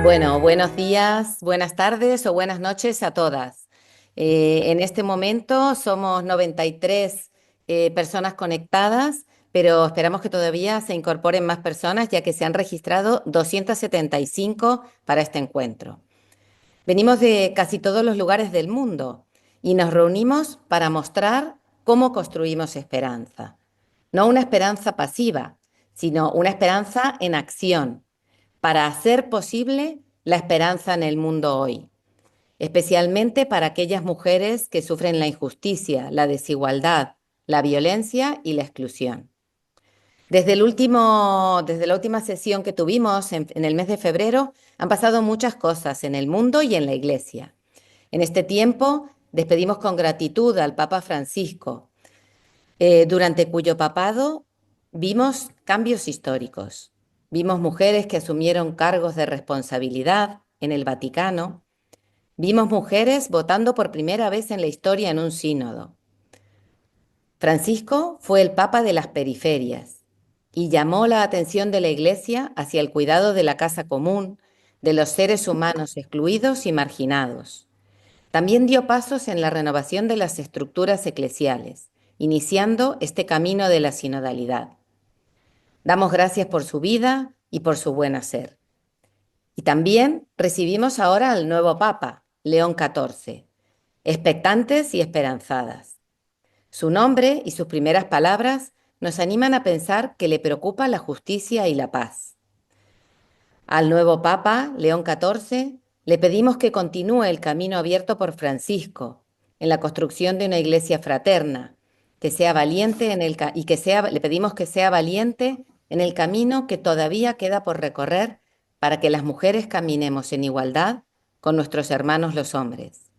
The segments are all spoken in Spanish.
Bueno, buenos días, buenas tardes o buenas noches a todas. En este momento somos 93 personas conectadas, pero esperamos que todavía se incorporen más personas, ya que se han registrado 275 para este encuentro. Venimos de casi todos los lugares del mundo y nos reunimos para mostrar cómo construimos esperanza. No una esperanza pasiva, sino una esperanza en acción para hacer posible la esperanza en el mundo hoy, especialmente para aquellas mujeres que sufren la injusticia, la desigualdad, la violencia y la exclusión. Desde la última sesión que tuvimos en el mes de febrero, han pasado muchas cosas en el mundo y en la Iglesia. En este tiempo despedimos con gratitud al Papa Francisco, durante cuyo papado vimos cambios históricos. Vimos mujeres que asumieron cargos de responsabilidad en el Vaticano. Vimos mujeres votando por primera vez en la historia en un sínodo. Francisco fue el Papa de las periferias y llamó la atención de la Iglesia hacia el cuidado de la casa común, de los seres humanos excluidos y marginados. También dio pasos en la renovación de las estructuras eclesiales, iniciando este camino de la sinodalidad. Damos gracias por su vida y por su buen hacer. Y también recibimos ahora al nuevo Papa, León XIV, expectantes y esperanzadas. Su nombre y sus primeras palabras nos animan a pensar que le preocupa la justicia y la paz. Al nuevo Papa, León XIV, le pedimos que continúe el camino abierto por Francisco en la construcción de una iglesia fraterna, que sea valiente le pedimos que sea valiente en el camino que todavía queda por recorrer para que las mujeres caminemos en igualdad con nuestros hermanos los hombres.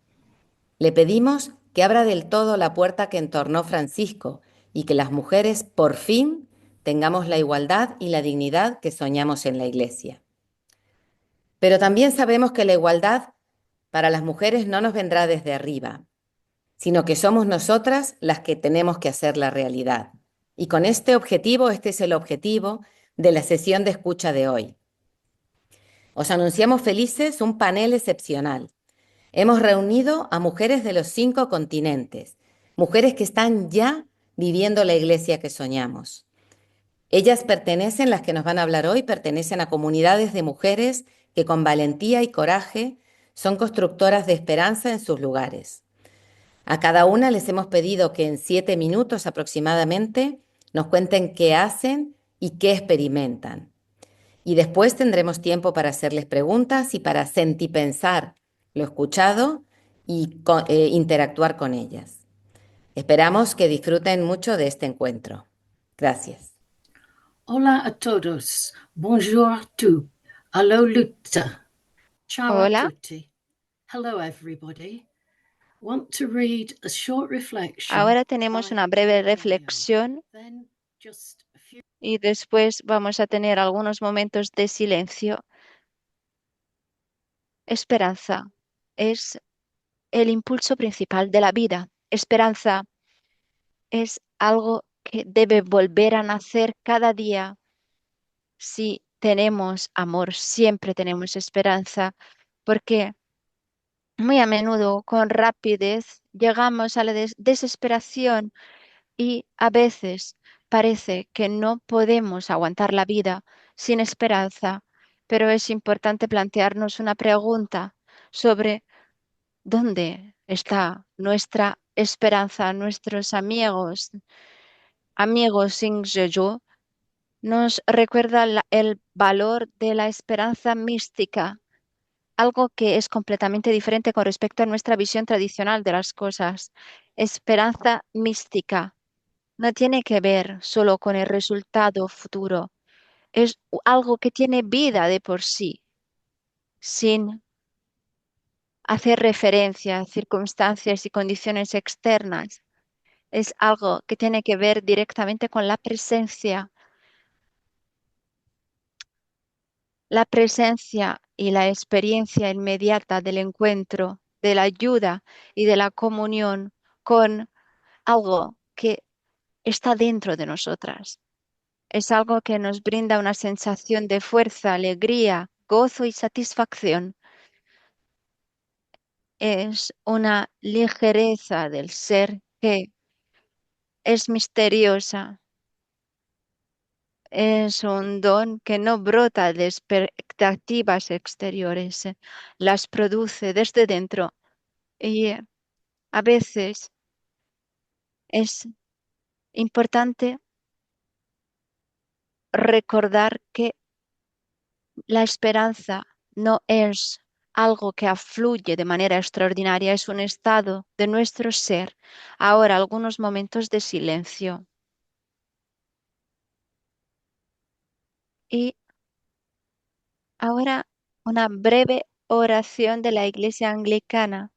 Le pedimos que abra del todo la puerta que entornó Francisco y que las mujeres por fin tengamos la igualdad y la dignidad que soñamos en la iglesia. Pero también sabemos que la igualdad para las mujeres no nos vendrá desde arriba, sino que somos nosotras las que tenemos que hacer la realidad. Y con este objetivo, este es el objetivo de la sesión de escucha de hoy. Os anunciamos felices un panel excepcional. Hemos reunido a mujeres de los 5 continentes, mujeres que están ya viviendo la iglesia que soñamos. Ellas pertenecen, las que nos van a hablar hoy, pertenecen a comunidades de mujeres que con valentía y coraje son constructoras de esperanza en sus lugares. A cada una les hemos pedido que en 7 minutos aproximadamente nos cuenten qué hacen y qué experimentan. Y después tendremos tiempo para hacerles preguntas y para sentipensar lo escuchado y interactuar con ellas. Esperamos que disfruten mucho de este encuentro. Gracias. Hola a todos. Bonjour à tous. Allo Lutza. Ciao a Hola, tutti. Hello, everybody. Want to read a short reflection ahora tenemos by una breve Aurelio. reflexión Then just a few. y después vamos a tener algunos momentos de silencio. Esperanza es el impulso principal de la vida. Esperanza es algo que debe volver a nacer cada día. Si tenemos amor, siempre tenemos esperanza, porque muy a menudo con rapidez llegamos a la desesperación y a veces parece que no podemos aguantar la vida sin esperanza, pero es importante plantearnos una pregunta sobre dónde está nuestra esperanza. Nuestros amigos Sing Jeju, nos recuerda el valor de la esperanza mística, algo que es completamente diferente con respecto a nuestra visión tradicional de las cosas. Esperanza mística no tiene que ver solo con el resultado futuro. Es algo que tiene vida de por sí, sin hacer referencia a circunstancias y condiciones externas. Es algo que tiene que ver directamente con la presencia y la experiencia inmediata del encuentro, de la ayuda y de la comunión con algo que está dentro de nosotras. Es algo que nos brinda una sensación de fuerza, alegría gozo y satisfacción. Es una ligereza del ser que es misteriosa. Es un don que no brota de expectativas exteriores, las produce desde dentro y a veces es importante recordar que la esperanza no es algo que afluye de manera extraordinaria, es un estado de nuestro ser. Ahora, algunos momentos de silencio y ahora una breve oración de la Iglesia Anglicana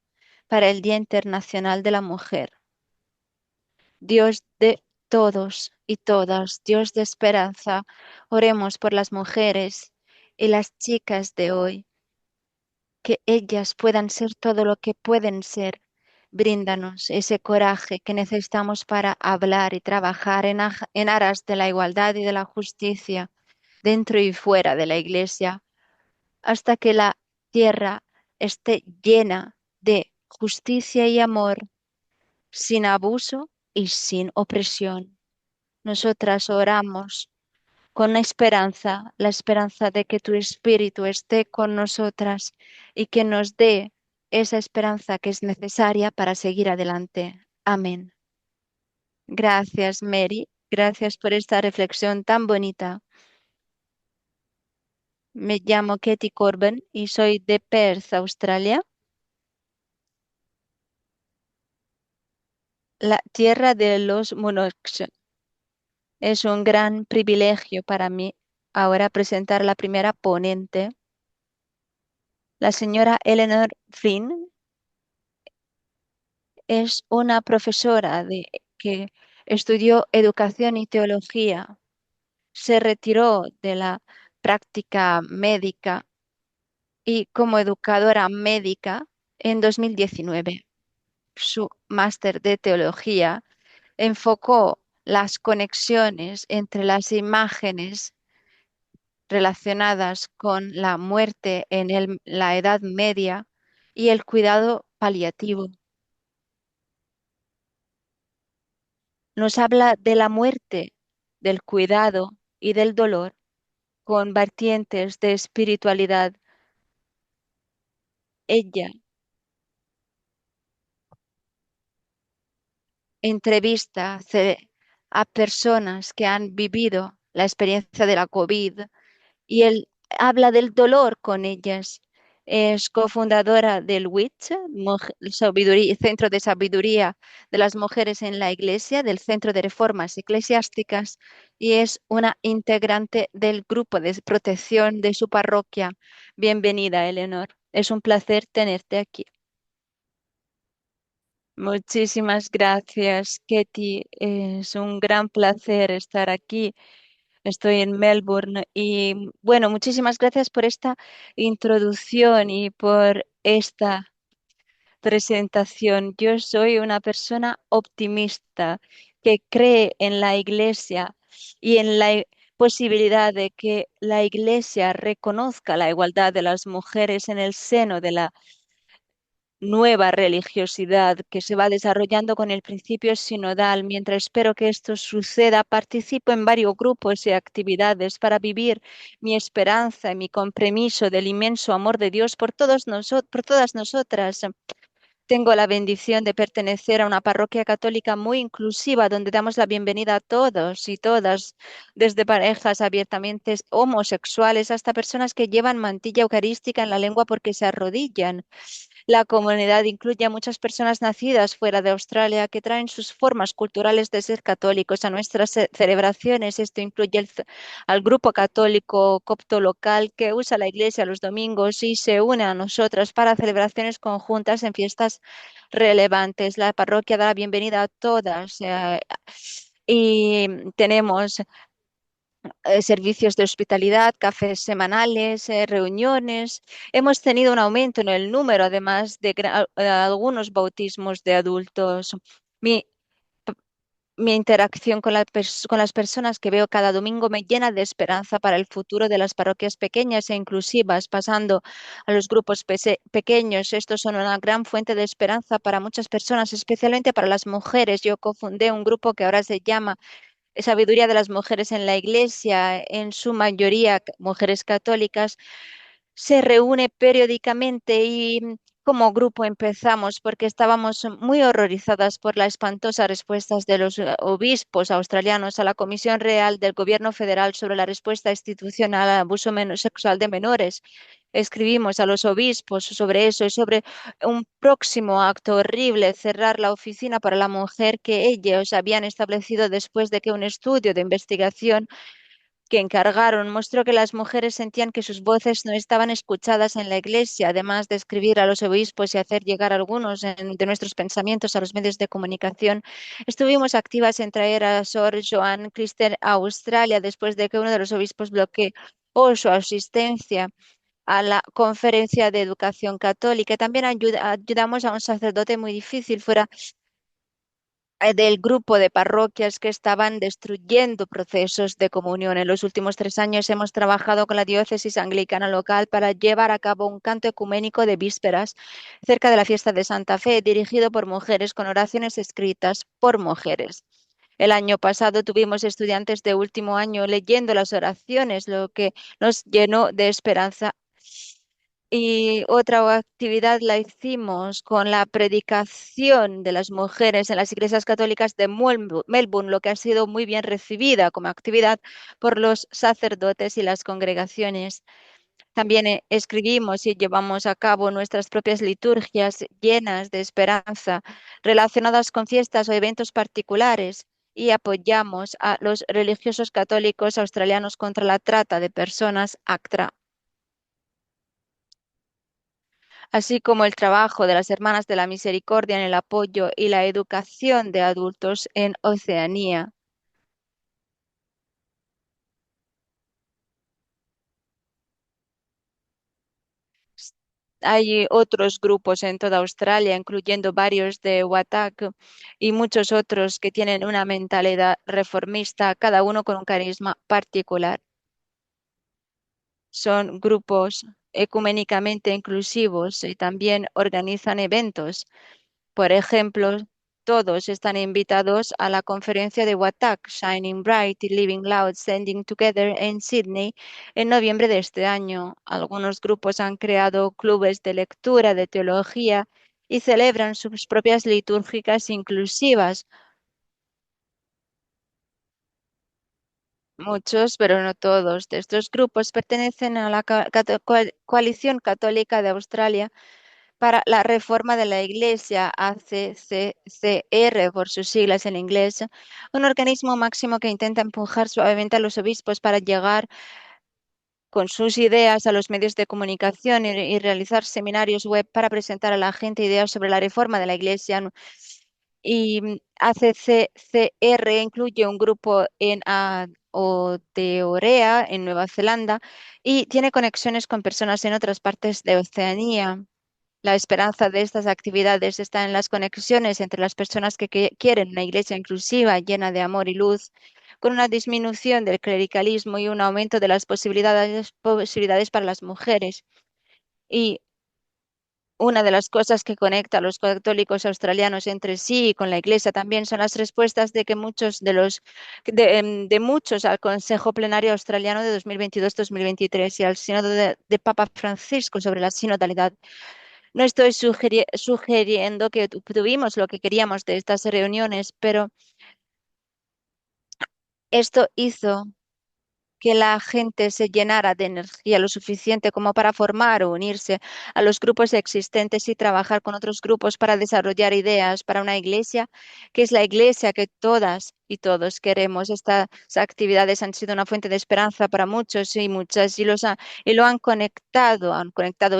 para el Día Internacional de la Mujer. Dios de todos y todas, Dios de esperanza, oremos por las mujeres y las chicas de hoy, que ellas puedan ser todo lo que pueden ser. Bríndanos ese coraje que necesitamos para hablar y trabajar en aras de la igualdad y de la justicia, dentro y fuera de la Iglesia, hasta que la tierra esté llena de justicia y amor, sin abuso y sin opresión. Nosotras oramos con la esperanza de que tu Espíritu esté con nosotras y que nos dé esa esperanza que es necesaria para seguir adelante. Amén. Gracias, Mary. Gracias por esta reflexión tan bonita. Me llamo Katie Corbin y soy de Perth, Australia, la tierra de los Monox. Es un gran privilegio para mí ahora presentar la primera ponente, la señora Eleanor Flynn. Es una profesora que estudió educación y teología. Se retiró de la práctica médica y como educadora médica en 2019. Su máster de teología enfocó las conexiones entre las imágenes relacionadas con la muerte en la Edad Media y el cuidado paliativo. Nos habla de la muerte, del cuidado y del dolor con vertientes de espiritualidad. Ella entrevista a personas que han vivido la experiencia de la COVID y él habla del dolor con ellas. Es cofundadora del WITS, Centro de Sabiduría de las Mujeres en la Iglesia, del Centro de Reformas Eclesiásticas, y es una integrante del grupo de protección de su parroquia. Bienvenida, Eleanor. Es un placer tenerte aquí. Muchísimas gracias, Ketty. Es un gran placer estar aquí. Estoy en Melbourne y bueno, muchísimas gracias por esta introducción y por esta presentación. Yo soy una persona optimista que cree en la Iglesia y en la posibilidad de que la Iglesia reconozca la igualdad de las mujeres en el seno de la nueva religiosidad que se va desarrollando con el principio sinodal. Mientras espero que esto suceda, participo en varios grupos y actividades para vivir mi esperanza y mi compromiso del inmenso amor de Dios por todas nosotras. Tengo la bendición de pertenecer a una parroquia católica muy inclusiva, donde damos la bienvenida a todos y todas, desde parejas abiertamente homosexuales hasta personas que llevan mantilla eucarística en la lengua porque se arrodillan. La comunidad incluye a muchas personas nacidas fuera de Australia que traen sus formas culturales de ser católicos a nuestras celebraciones. Esto incluye al grupo católico copto local que usa la iglesia los domingos y se une a nosotras para celebraciones conjuntas en fiestas relevantes. La parroquia da la bienvenida a todas. Y tenemos servicios de hospitalidad, cafés semanales, reuniones. Hemos tenido un aumento en el número, además de algunos bautismos de adultos. Mi mi interacción con, con las personas que veo cada domingo me llena de esperanza para el futuro de las parroquias pequeñas e inclusivas, pasando a los grupos pequeños. Estos son una gran fuente de esperanza para muchas personas, especialmente para las mujeres. Yo cofundé un grupo que ahora se llama Sabiduría de las Mujeres en la Iglesia, en su mayoría mujeres católicas. Se reúne periódicamente y como grupo empezamos porque estábamos muy horrorizadas por las espantosas respuestas de los obispos australianos a la Comisión Real del Gobierno Federal sobre la respuesta institucional al abuso sexual de menores. Escribimos a los obispos sobre eso y sobre un próximo acto horrible, cerrar la oficina para la mujer que ellos habían establecido después de que un estudio de investigación que encargaron mostró que las mujeres sentían que sus voces no estaban escuchadas en la iglesia, además de escribir a los obispos y hacer llegar algunos de nuestros pensamientos a los medios de comunicación. Estuvimos activas en traer a Sor Joan Christer a Australia después de que uno de los obispos bloqueó su asistencia a la conferencia de educación católica. También ayudamos a un sacerdote muy difícil fuera del grupo de parroquias que estaban destruyendo procesos de comunión. En los últimos 3 años hemos trabajado con la diócesis anglicana local para llevar a cabo un canto ecuménico de vísperas cerca de la fiesta de Santa Fe, dirigido por mujeres con oraciones escritas por mujeres. El año pasado tuvimos estudiantes de último año leyendo las oraciones, lo que nos llenó de esperanza. Y otra actividad la hicimos con la predicación de las mujeres en las iglesias católicas de Melbourne, lo que ha sido muy bien recibida como actividad por los sacerdotes y las congregaciones. También escribimos y llevamos a cabo nuestras propias liturgias llenas de esperanza relacionadas con fiestas o eventos particulares y apoyamos a los religiosos católicos australianos contra la trata de personas, ACTRA, así como el trabajo de las Hermanas de la Misericordia en el apoyo y la educación de adultos en Oceanía. Hay otros grupos en toda Australia, incluyendo varios de Watak y muchos otros que tienen una mentalidad reformista, cada uno con un carisma particular. Son grupos ecuménicamente inclusivos y también organizan eventos. Por ejemplo, todos están invitados a la conferencia de WATAC, Shining Bright y Living Loud, Standing Together en Sydney en noviembre de este año. Algunos grupos han creado clubes de lectura de teología y celebran sus propias litúrgicas inclusivas. Muchos, pero no todos, de estos grupos pertenecen a la Coalición Católica de Australia para la reforma de la Iglesia, ACCR por sus siglas en inglés, un organismo máximo que intenta empujar suavemente a los obispos para llegar con sus ideas a los medios de comunicación y realizar seminarios web para presentar a la gente ideas sobre la reforma de la Iglesia. Y ACCR incluye un grupo en Aotearoa, en Nueva Zelanda, y tiene conexiones con personas en otras partes de Oceanía. La esperanza de estas actividades está en las conexiones entre las personas que quieren una iglesia inclusiva, llena de amor y luz, con una disminución del clericalismo y un aumento de las posibilidades para las mujeres. Y una de las cosas que conecta a los católicos australianos entre sí y con la Iglesia también son las respuestas de que de muchos al Consejo Plenario Australiano de 2022-2023 y al Sínodo de Papa Francisco sobre la sinodalidad. No estoy sugiriendo que tuvimos lo que queríamos de estas reuniones, pero esto hizo que la gente se llenara de energía lo suficiente como para formar o unirse a los grupos existentes y trabajar con otros grupos para desarrollar ideas para una iglesia, que es la iglesia que todas y todos queremos. Estas actividades han sido una fuente de esperanza para muchos y muchas y lo han conectado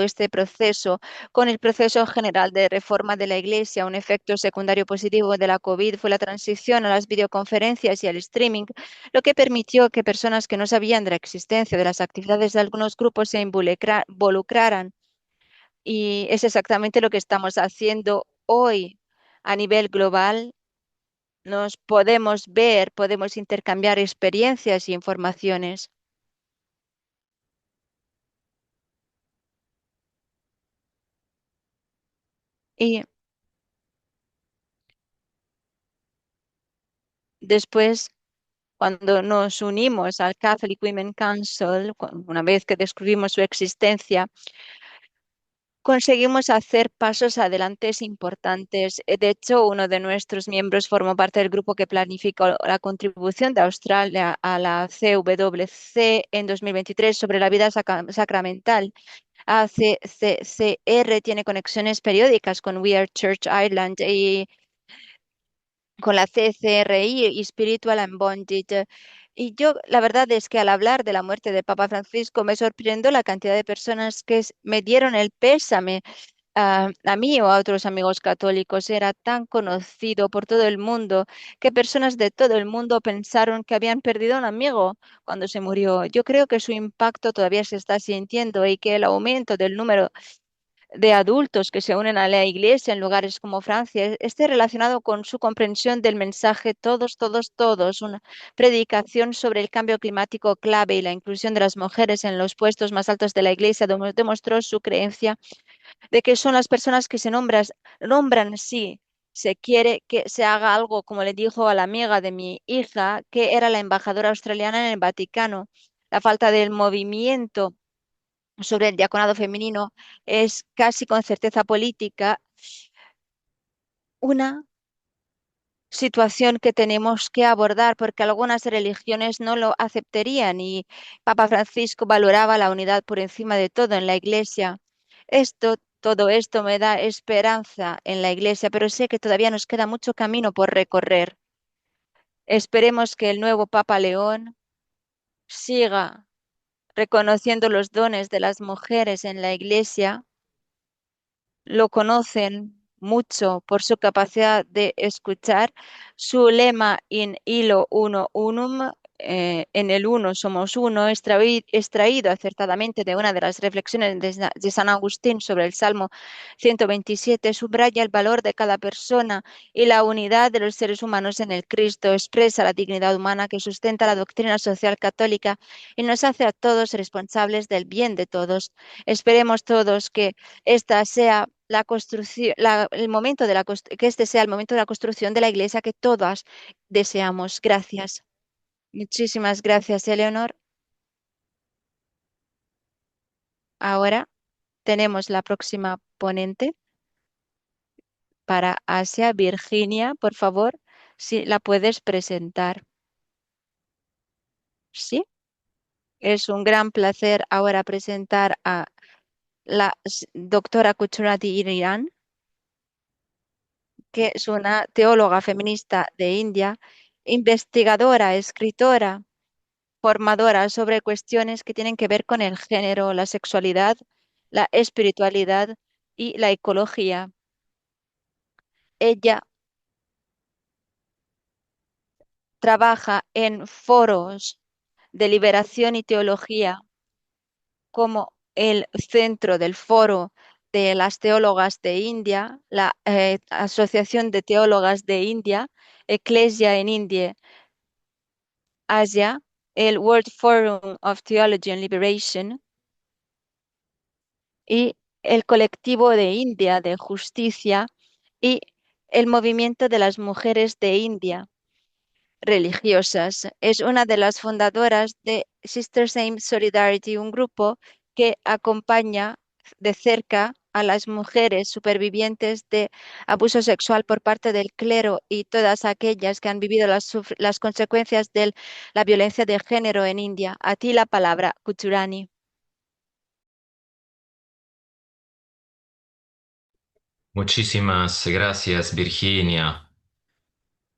este proceso con el proceso general de reforma de la iglesia. Un efecto secundario positivo de la COVID fue la transición a las videoconferencias y al streaming, lo que permitió que personas que no sabían de la existencia de las actividades de algunos grupos se involucraran. Y es exactamente lo que estamos haciendo hoy a nivel global. nos podemos ver, podemos intercambiar experiencias y informaciones. Y después, cuando nos unimos al Catholic Women Council, una vez que descubrimos su existencia, conseguimos hacer pasos adelante importantes. De hecho, uno de nuestros miembros formó parte del grupo que planificó la contribución de Australia a la CWC en 2023 sobre la vida sacramental. ACCR tiene conexiones periódicas con We Are Church Ireland y con la CCRI y Spiritual and Bondage. Y yo, la verdad es que al hablar de la muerte de Papa Francisco, me sorprendió la cantidad de personas que me dieron el pésame. A mí o a otros amigos católicos era tan conocido por todo el mundo que personas de todo el mundo pensaron que habían perdido a un amigo cuando se murió. Yo creo que su impacto todavía se está sintiendo y que el aumento del número de adultos que se unen a la Iglesia en lugares como Francia esté relacionado con su comprensión del mensaje todos, todos, todos, una predicación sobre el cambio climático clave y la inclusión de las mujeres en los puestos más altos de la Iglesia, demostró su creencia de que son las personas que nombran si se quiere que se haga algo, como le dijo a la amiga de mi hija, que era la embajadora australiana en el Vaticano. La falta del movimiento sobre el diaconado femenino es casi con certeza política una situación que tenemos que abordar porque algunas religiones no lo aceptarían y Papa Francisco valoraba la unidad por encima de todo en la Iglesia. Todo esto me da esperanza en la Iglesia, pero sé que todavía nos queda mucho camino por recorrer. Esperemos que el nuevo Papa León siga reconociendo los dones de las mujeres en la Iglesia. Lo conocen mucho por su capacidad de escuchar. Su lema in illo uno unum, en el uno somos uno, extraído acertadamente de una de las reflexiones de San Agustín sobre el Salmo 127, subraya el valor de cada persona y la unidad de los seres humanos en el Cristo, expresa la dignidad humana que sustenta la doctrina social católica y nos hace a todos responsables del bien de todos. Esperemos todos que esta sea la construcción, el momento de que este sea el momento de la construcción de la iglesia que todas deseamos. Gracias. Muchísimas gracias, Eleonor. Ahora tenemos la próxima ponente para Asia, Virginia, por favor, si la puedes presentar. Sí, es un gran placer ahora presentar a la doctora Kuchurati Irian, que es una teóloga feminista de India, investigadora, escritora, formadora sobre cuestiones que tienen que ver con el género, la sexualidad, la espiritualidad y la ecología. Ella trabaja en foros de liberación y teología como el centro del foro de las teólogas de India, la Asociación de Teólogas de India, Ecclesia en India, Asia, el World Forum of Theology and Liberation y el colectivo de India de justicia y el movimiento de las mujeres de India religiosas. Es una de las fundadoras de Sisters Aim Solidarity, un grupo que acompaña de cerca a las mujeres supervivientes de abuso sexual por parte del clero y todas aquellas que han vivido las consecuencias de la violencia de género en India. A ti la palabra, Kuchurani. Muchísimas gracias, Virginia.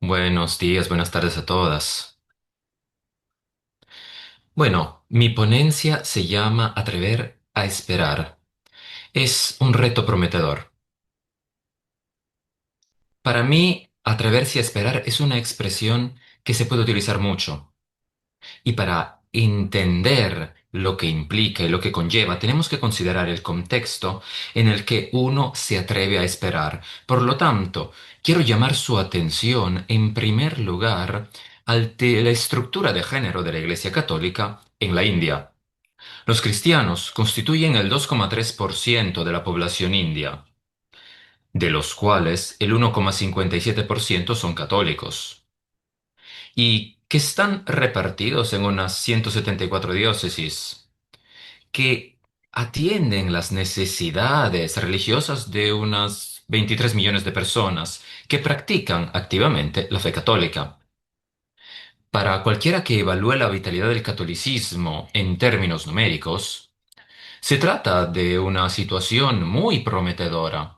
Buenos días, buenas tardes a todas. Bueno, mi ponencia se llama Atrever a esperar. Es un reto prometedor. Para mí, atreverse a esperar es una expresión que se puede utilizar mucho. Y para entender lo que implica y lo que conlleva, tenemos que considerar el contexto en el que uno se atreve a esperar. Por lo tanto, quiero llamar su atención, en primer lugar, la estructura de género de la Iglesia Católica en la India. Los cristianos constituyen el 2,3% de la población india, de los cuales el 1,57% son católicos, y que están repartidos en unas 174 diócesis, que atienden las necesidades religiosas de unas 23 millones de personas que practican activamente la fe católica. Para cualquiera que evalúe la vitalidad del catolicismo en términos numéricos, se trata de una situación muy prometedora.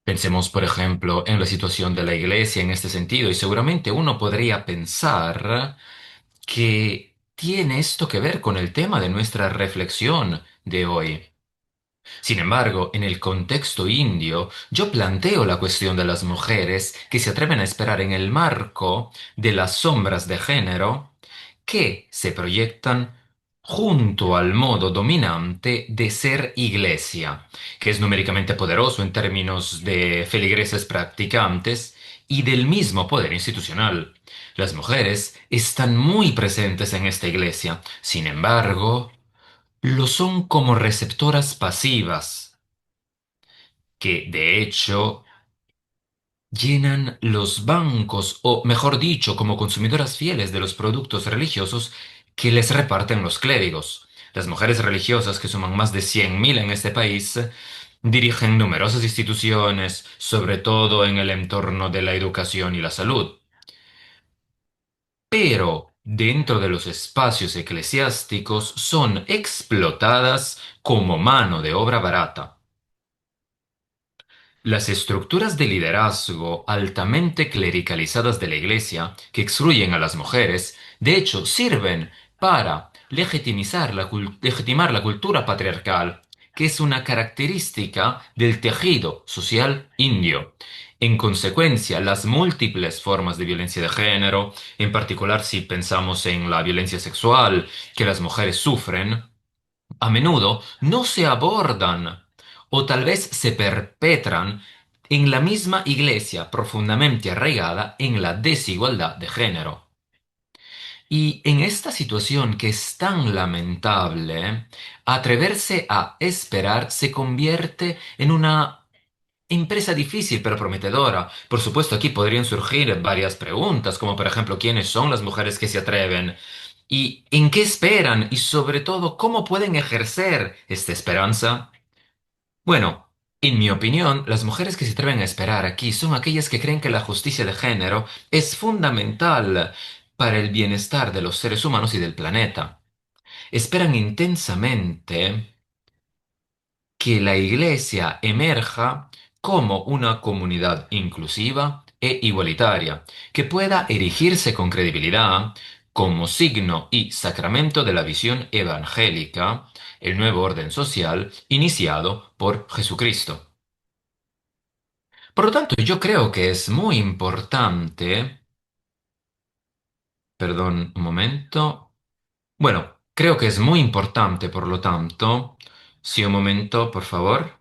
Pensemos, por ejemplo, en la situación de la Iglesia en este sentido, y seguramente uno podría pensar que tiene esto que ver con el tema de nuestra reflexión de hoy. Sin embargo, en el contexto indio, yo planteo la cuestión de las mujeres que se atreven a esperar en el marco de las sombras de género que se proyectan junto al modo dominante de ser iglesia, que es numéricamente poderoso en términos de feligreses practicantes y del mismo poder institucional. Las mujeres están muy presentes en esta iglesia, sin embargo, lo son como receptoras pasivas, que de hecho llenan los bancos, o mejor dicho, como consumidoras fieles de los productos religiosos que les reparten los clérigos. Las mujeres religiosas, que suman más de 100.000 en este país, dirigen numerosas instituciones, sobre todo en el entorno de la educación y la salud. Pero dentro de los espacios eclesiásticos son explotadas como mano de obra barata. Las estructuras de liderazgo altamente clericalizadas de la Iglesia, que excluyen a las mujeres, de hecho sirven para legitimar la cultura patriarcal, que es una característica del tejido social indio. En consecuencia, las múltiples formas de violencia de género, en particular si pensamos en la violencia sexual que las mujeres sufren, a menudo no se abordan o tal vez se perpetran en la misma iglesia profundamente arraigada en la desigualdad de género. Y en esta situación que es tan lamentable, atreverse a esperar se convierte en una empresa difícil pero prometedora. Por supuesto, aquí podrían surgir varias preguntas, como por ejemplo, ¿quiénes son las mujeres que se atreven? ¿Y en qué esperan? Y sobre todo, ¿cómo pueden ejercer esta esperanza? Bueno, en mi opinión, las mujeres que se atreven a esperar aquí son aquellas que creen que la justicia de género es fundamental para el bienestar de los seres humanos y del planeta. Esperan intensamente que la Iglesia emerja como una comunidad inclusiva e igualitaria, que pueda erigirse con credibilidad como signo y sacramento de la visión evangélica, el nuevo orden social iniciado por Jesucristo. Por lo tanto, yo creo que es muy importante, perdón, un momento. Bueno, creo que es muy importante, por lo tanto, sí, un momento, por favor.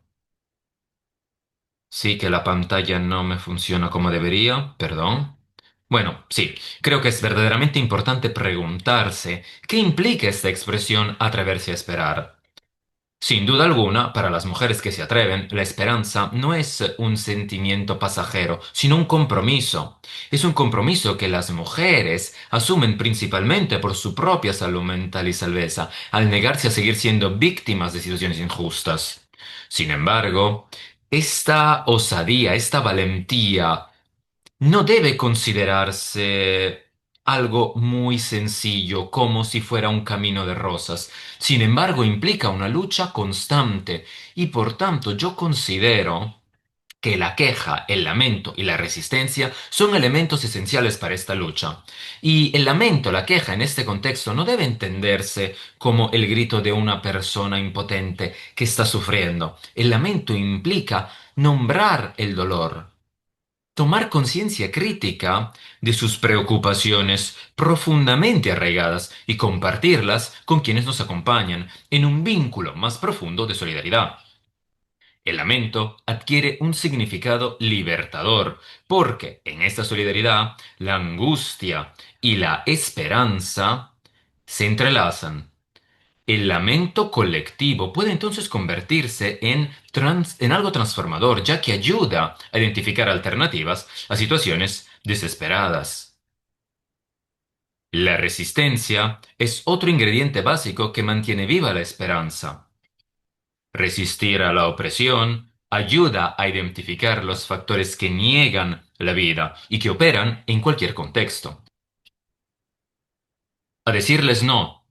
Sí, que la pantalla no me funciona como debería, perdón. Bueno, sí, creo que es verdaderamente importante preguntarse qué implica esta expresión atreverse a esperar. Sin duda alguna, para las mujeres que se atreven, la esperanza no es un sentimiento pasajero, sino un compromiso. Es un compromiso que las mujeres asumen principalmente por su propia salud mental y salveza, al negarse a seguir siendo víctimas de situaciones injustas. Sin embargo, esta osadía, esta valentía, no debe considerarse algo muy sencillo, como si fuera un camino de rosas. Sin embargo, implica una lucha constante y por tanto yo considero que la queja, el lamento y la resistencia son elementos esenciales para esta lucha. Y el lamento, la queja en este contexto no debe entenderse como el grito de una persona impotente que está sufriendo. El lamento implica nombrar el dolor, tomar conciencia crítica de sus preocupaciones profundamente arraigadas y compartirlas con quienes nos acompañan en un vínculo más profundo de solidaridad. El lamento adquiere un significado libertador, porque en esta solidaridad la angustia y la esperanza se entrelazan. El lamento colectivo puede entonces convertirse en algo transformador, ya que ayuda a identificar alternativas a situaciones desesperadas. La resistencia es otro ingrediente básico que mantiene viva la esperanza. Resistir a la opresión ayuda a identificar los factores que niegan la vida y que operan en cualquier contexto. A decirles no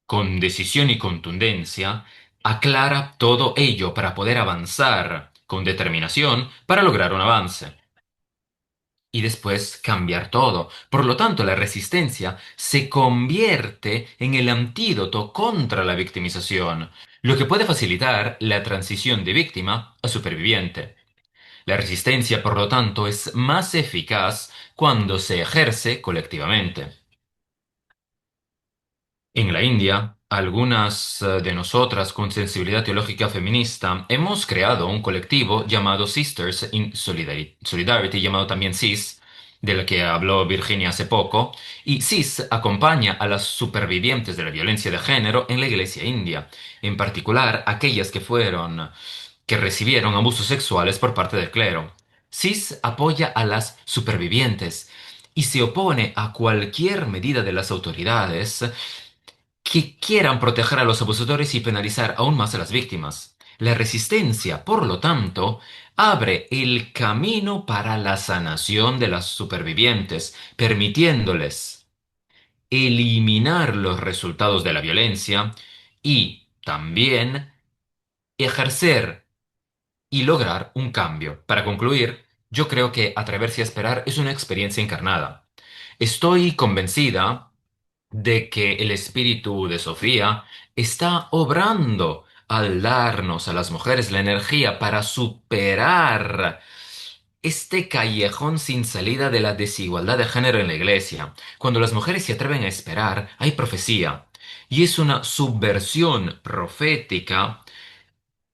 con decisión y contundencia, aclara todo ello para poder avanzar con determinación para lograr un avance. Y después cambiar todo. Por lo tanto, la resistencia se convierte en el antídoto contra la victimización, lo que puede facilitar la transición de víctima a superviviente. La resistencia, por lo tanto, es más eficaz cuando se ejerce colectivamente. En la India, algunas de nosotras con sensibilidad teológica feminista hemos creado un colectivo llamado Sisters in Solidarity, llamado también SIS, del que habló Virginia hace poco, y SIS acompaña a las supervivientes de la violencia de género en la iglesia india, en particular aquellas que recibieron abusos sexuales por parte del clero. SIS apoya a las supervivientes y se opone a cualquier medida de las autoridades que quieran proteger a los abusadores y penalizar aún más a las víctimas. La resistencia, por lo tanto, abre el camino para la sanación de las supervivientes, permitiéndoles eliminar los resultados de la violencia y también ejercer y lograr un cambio. Para concluir, yo creo que Atreverse a Esperar es una experiencia encarnada. Estoy convencida de que el espíritu de Sofía está obrando al darnos a las mujeres la energía para superar este callejón sin salida de la desigualdad de género en la iglesia. Cuando las mujeres se atreven a esperar, hay profecía, y es una subversión profética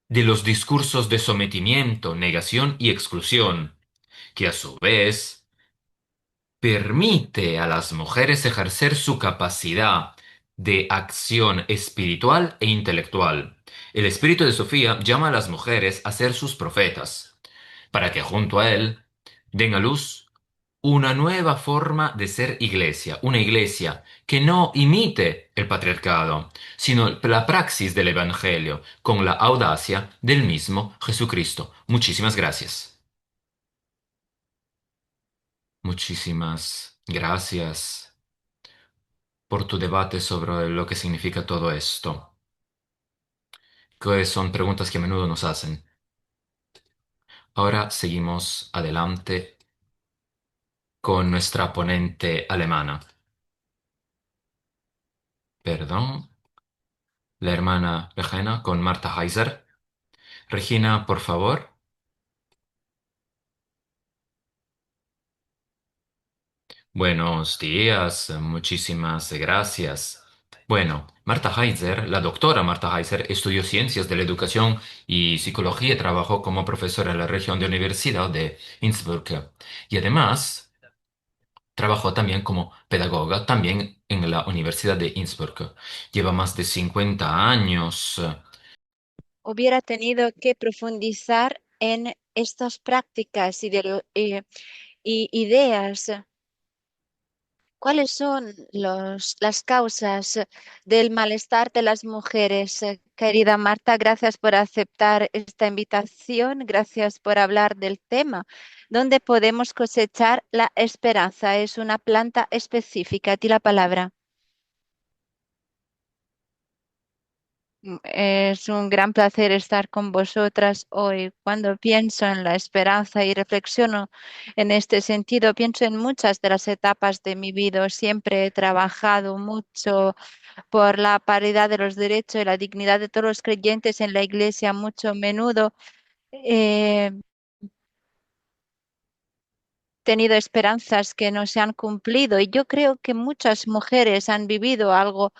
de los discursos de sometimiento, negación y exclusión, que a su vez permite a las mujeres ejercer su capacidad de acción espiritual e intelectual. El espíritu de Sofía llama a las mujeres a ser sus profetas, para que junto a él den a luz una nueva forma de ser iglesia, una iglesia que no imite el patriarcado, sino la praxis del Evangelio, con la audacia del mismo Jesucristo. Muchísimas gracias. Muchísimas gracias por tu debate sobre lo que significa todo esto, que son preguntas que a menudo nos hacen. Ahora seguimos adelante con nuestra ponente alemana. Perdón, la hermana Regina con Marta Heiser. Regina, por favor. Buenos días, muchísimas gracias. Bueno, Marta Heiser, la doctora Marta Heiser, estudió ciencias de la educación y psicología y trabajó como profesora en la región de Universidad de Innsbruck. Y además, trabajó también como pedagoga, también en la Universidad de Innsbruck. Lleva más de 50 años. Hubiera tenido que profundizar en estas prácticas y ideas. ¿Cuáles son las causas del malestar de las mujeres? Querida Marta, gracias por aceptar esta invitación, gracias por hablar del tema. ¿Dónde podemos cosechar la esperanza? Es una planta específica. A ti la palabra. Es un gran placer estar con vosotras hoy. Cuando pienso en la esperanza y reflexiono en este sentido, pienso en muchas de las etapas de mi vida. Siempre he trabajado mucho por la paridad de los derechos y la dignidad de todos los creyentes en la iglesia. Mucho a menudo eh, tenido esperanzas que no se han cumplido y yo creo que muchas mujeres han vivido algo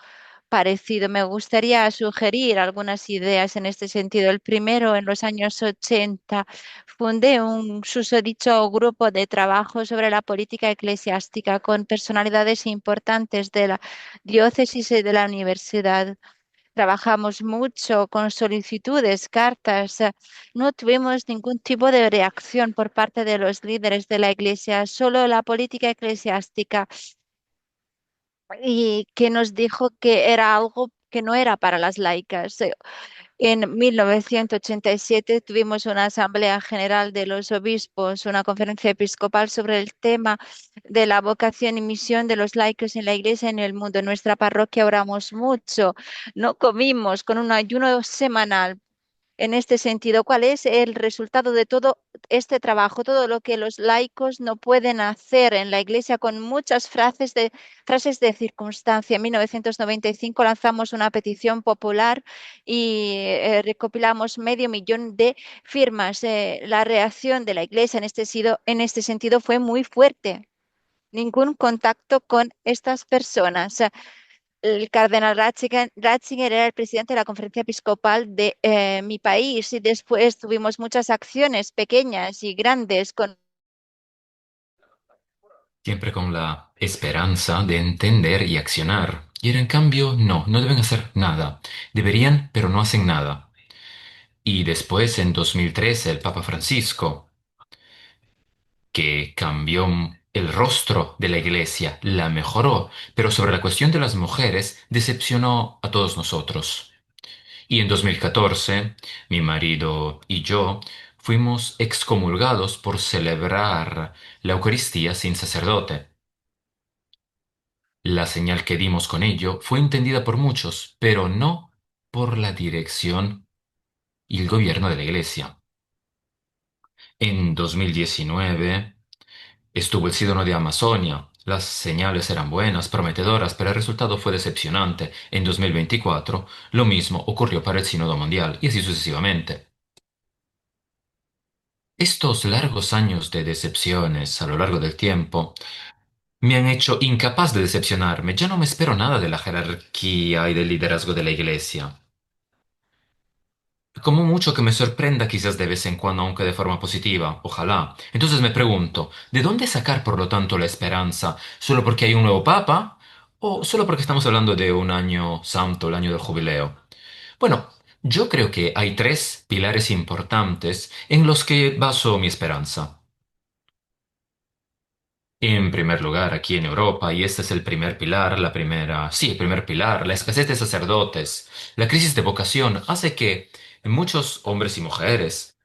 parecido. Me gustaría sugerir algunas ideas en este sentido. El primero, en los años 80, fundé un susodicho grupo de trabajo sobre la política eclesiástica con personalidades importantes de la diócesis y de la universidad. Trabajamos mucho con solicitudes, cartas. No tuvimos ningún tipo de reacción por parte de los líderes de la iglesia, solo la política eclesiástica y que nos dijo que era algo que no era para las laicas. En 1987 tuvimos una asamblea general de los obispos, una conferencia episcopal sobre el tema de la vocación y misión de los laicos en la iglesia y en el mundo. En nuestra parroquia oramos mucho, no comimos con un ayuno semanal en este sentido, ¿cuál es el resultado de todo este trabajo? Todo lo que los laicos no pueden hacer en la iglesia con muchas frases de circunstancia. En 1995 lanzamos una petición popular y recopilamos 500.000 de firmas. La reacción de la iglesia en este sentido fue muy fuerte. Ningún contacto con estas personas. El cardenal Ratzinger era el presidente de la conferencia episcopal de mi país y después tuvimos muchas acciones pequeñas y grandes con Siempre con la esperanza de entender y accionar. Y en cambio, no, no deben hacer nada. Deberían, pero no hacen nada. Y después, en 2013, el Papa Francisco, que cambió el rostro de la Iglesia, la mejoró, pero sobre la cuestión de las mujeres, decepcionó a todos nosotros. Y en 2014, mi marido y yo fuimos excomulgados por celebrar la Eucaristía sin sacerdote. La señal que dimos con ello fue entendida por muchos, pero no por la dirección y el gobierno de la Iglesia. En 2019 estuvo el Sínodo de Amazonia. Las señales eran buenas, prometedoras, pero el resultado fue decepcionante. En 2024, lo mismo ocurrió para el Sínodo Mundial, y así sucesivamente. Estos largos años de decepciones a lo largo del tiempo me han hecho incapaz de decepcionarme. Ya no me espero nada de la jerarquía y del liderazgo de la Iglesia. Como mucho que me sorprenda quizás de vez en cuando, aunque de forma positiva, ojalá. Entonces me pregunto, ¿de dónde sacar por lo tanto la esperanza? ¿Solo porque hay un nuevo papa? ¿O solo porque estamos hablando de un año santo, el año del jubileo? Bueno, yo creo que hay tres pilares importantes en los que baso mi esperanza. En primer lugar, aquí en Europa, y este es el primer pilar, el primer pilar, la escasez de sacerdotes, la crisis de vocación hace que muchos hombres y mujeres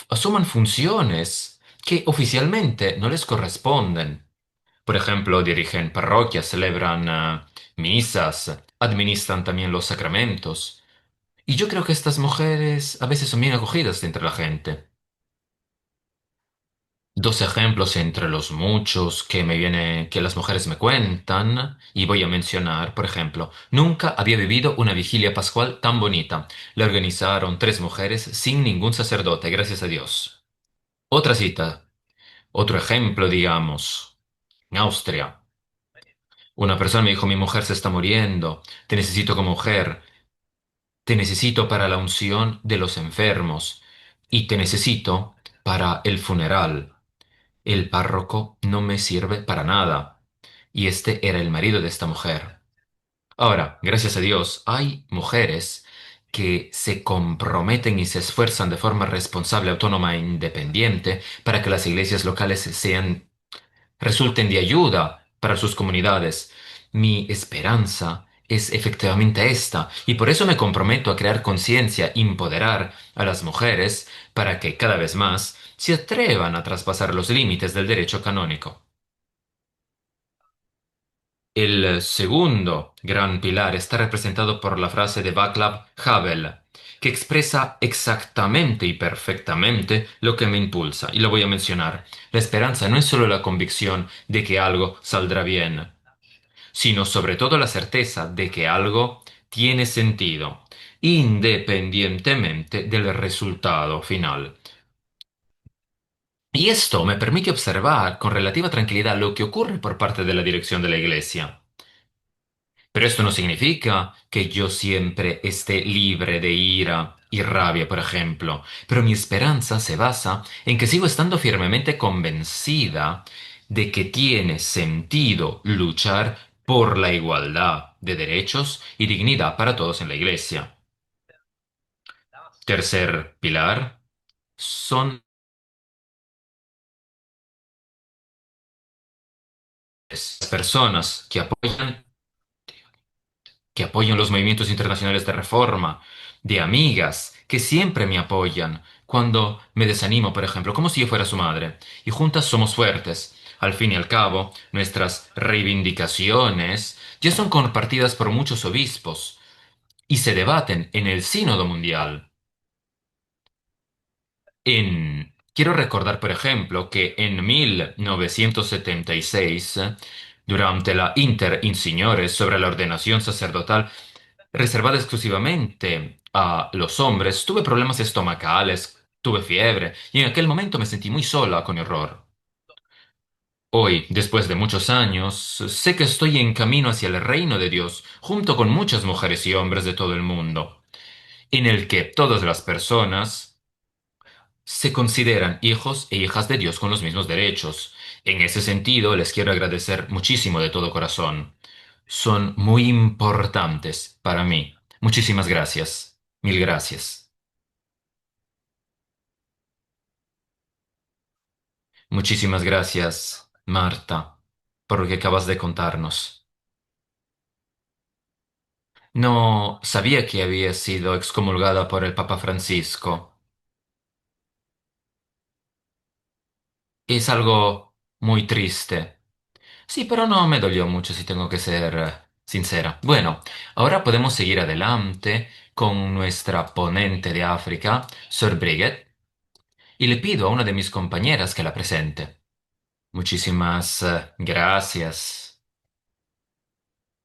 asuman funciones que oficialmente no les corresponden. Por ejemplo, dirigen parroquias, celebran misas, administran también los sacramentos. Y yo creo que estas mujeres a veces son bien acogidas entre la gente. Dos ejemplos entre los muchos que las mujeres me cuentan, y voy a mencionar, por ejemplo, nunca había vivido una vigilia pascual tan bonita. La organizaron tres mujeres sin ningún sacerdote, gracias a Dios. Otra cita, otro ejemplo, digamos, en Austria. Una persona me dijo, mi mujer se está muriendo, te necesito como mujer, te necesito para la unción de los enfermos y te necesito para el funeral. El párroco no me sirve para nada. Y este era el marido de esta mujer. Ahora, gracias a Dios, hay mujeres que se comprometen y se esfuerzan de forma responsable, autónoma e independiente para que las iglesias locales resulten de ayuda para sus comunidades. Mi esperanza es efectivamente esta, y por eso me comprometo a crear conciencia, empoderar a las mujeres para que cada vez más se atrevan a traspasar los límites del derecho canónico. El segundo gran pilar está representado por la frase de Václav Havel, que expresa exactamente y perfectamente lo que me impulsa, y lo voy a mencionar. La esperanza no es solo la convicción de que algo saldrá bien, sino sobre todo la certeza de que algo tiene sentido, independientemente del resultado final. Y esto me permite observar con relativa tranquilidad lo que ocurre por parte de la dirección de la Iglesia. Pero esto no significa que yo siempre esté libre de ira y rabia, por ejemplo. Pero mi esperanza se basa en que sigo estando firmemente convencida de que tiene sentido luchar por la igualdad de derechos y dignidad para todos en la Iglesia. Tercer pilar son las personas que apoyan los movimientos internacionales de reforma, de amigas que siempre me apoyan cuando me desanimo, por ejemplo, como si yo fuera su madre. Y juntas somos fuertes. Al fin y al cabo, nuestras reivindicaciones ya son compartidas por muchos obispos y se debaten en el Sínodo Mundial. Quiero recordar, por ejemplo, que en 1976, durante la Inter Insignores sobre la ordenación sacerdotal, reservada exclusivamente a los hombres, tuve problemas estomacales, tuve fiebre, y en aquel momento me sentí muy sola con horror. Hoy, después de muchos años, sé que estoy en camino hacia el reino de Dios, junto con muchas mujeres y hombres de todo el mundo, en el que todas las personas se consideran hijos e hijas de Dios con los mismos derechos. En ese sentido, les quiero agradecer muchísimo de todo corazón. Son muy importantes para mí. Muchísimas gracias. Mil gracias. Muchísimas gracias, Marta, por lo que acabas de contarnos. No sabía que había sido excomulgada por el Papa Francisco. Es algo muy triste. Sí, pero no me dolió mucho si tengo que ser sincera. Bueno, ahora podemos seguir adelante con nuestra ponente de África, Sir Bridget, y le pido a una de mis compañeras que la presente. Muchísimas gracias.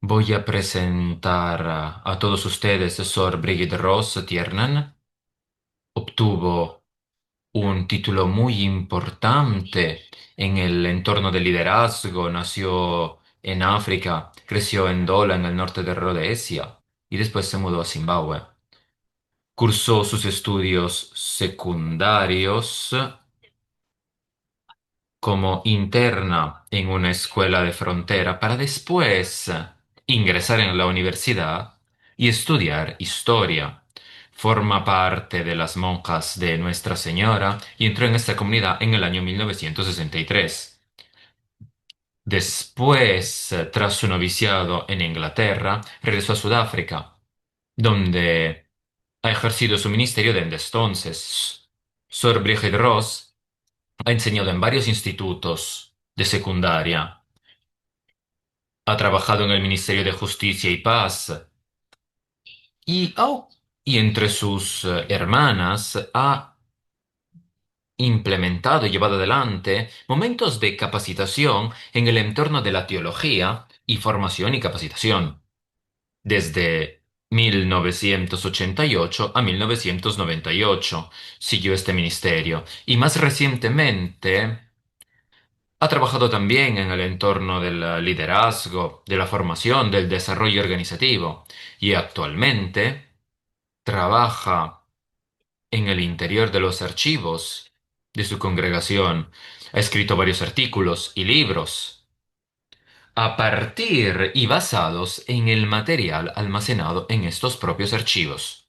Voy a presentar a todos ustedes Sir Bridget Ross Tiernan. Obtuvo un título muy importante en el entorno del liderazgo. Nació en África, creció en Dola, en el norte de Rhodesia, y después se mudó a Zimbabue. Cursó sus estudios secundarios como interna en una escuela de frontera para después ingresar en la universidad y estudiar historia. Forma parte de las monjas de Nuestra Señora y entró en esta comunidad en el año 1963. Después, tras su noviciado en Inglaterra, regresó a Sudáfrica, donde ha ejercido su ministerio desde entonces. Sor Bridget Ross ha enseñado en varios institutos de secundaria. Ha trabajado en el Ministerio de Justicia y Paz y entre sus hermanas ha implementado y llevado adelante momentos de capacitación en el entorno de la teología y formación y capacitación, desde 1988 a 1998 siguió este ministerio y más recientemente ha trabajado también en el entorno del liderazgo, de la formación, del desarrollo organizativo y actualmente trabaja en el interior de los archivos de su congregación. Ha escrito varios artículos y libros a partir y basados en el material almacenado en estos propios archivos.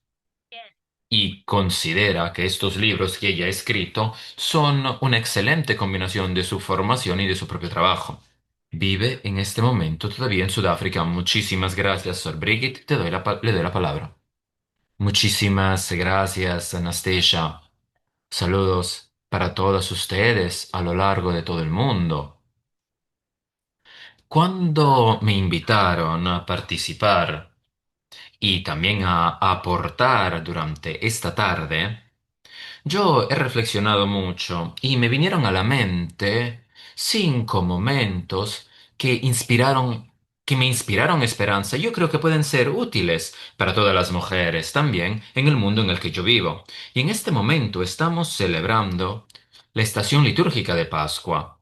Y considera que estos libros que ella ha escrito son una excelente combinación de su formación y de su propio trabajo. Vive en este momento todavía en Sudáfrica. Muchísimas gracias, Sor Brigitte. Le doy la palabra. Muchísimas gracias, Anastasia. Saludos para todos ustedes a lo largo de todo el mundo. Cuando me invitaron a participar y también a aportar durante esta tarde, yo he reflexionado mucho y me vinieron a la mente 5 momentos que me inspiraron esperanza. Yo creo que pueden ser útiles para todas las mujeres también en el mundo en el que yo vivo. Y en este momento estamos celebrando la estación litúrgica de Pascua,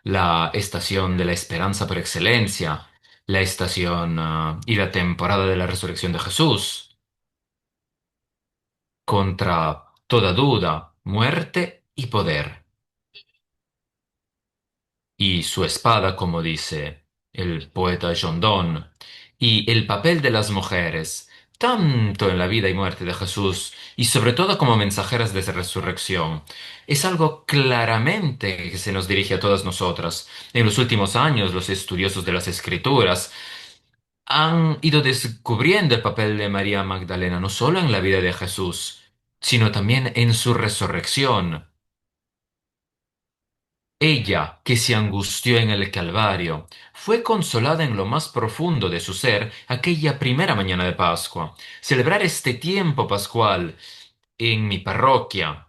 la estación de la esperanza por excelencia, la estación y la temporada de la resurrección de Jesús, contra toda duda, muerte y poder. Y su espada, como dice el poeta John Donne, y el papel de las mujeres, tanto en la vida y muerte de Jesús, y sobre todo como mensajeras de resurrección, es algo claramente que se nos dirige a todas nosotras. En los últimos años, los estudiosos de las Escrituras han ido descubriendo el papel de María Magdalena no solo en la vida de Jesús, sino también en su resurrección. Ella, que se angustió en el Calvario, fue consolada en lo más profundo de su ser aquella primera mañana de Pascua. Celebrar este tiempo pascual en mi parroquia,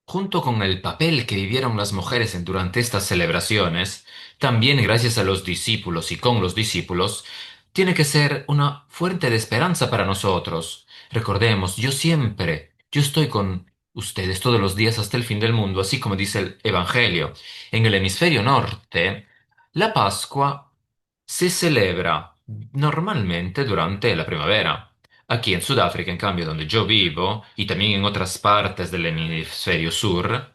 junto con el papel que vivieron las mujeres durante estas celebraciones, también gracias a los discípulos y con los discípulos, tiene que ser una fuente de esperanza para nosotros. Recordemos, yo estoy con ustedes todos los días hasta el fin del mundo, así como dice el Evangelio. En el hemisferio norte, la Pascua se celebra normalmente durante la primavera. Aquí en Sudáfrica, en cambio, donde yo vivo, y también en otras partes del hemisferio sur,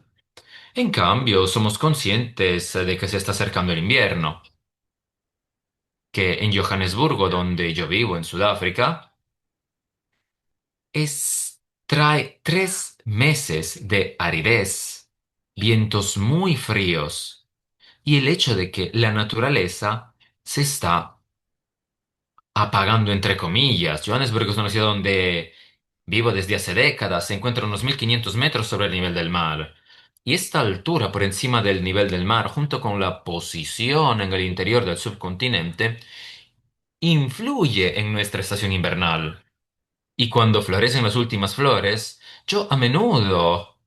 en cambio, somos conscientes de que se está acercando el invierno, que en Johannesburgo, donde yo vivo, en Sudáfrica, trae 3 meses de aridez, vientos muy fríos, y el hecho de que la naturaleza se está apagando entre comillas. Johannesburg es una ciudad donde vivo desde hace décadas, se encuentra a unos 1500 metros sobre el nivel del mar. Y esta altura por encima del nivel del mar, junto con la posición en el interior del subcontinente, influye en nuestra estación invernal. Y cuando florecen las últimas flores, yo a menudo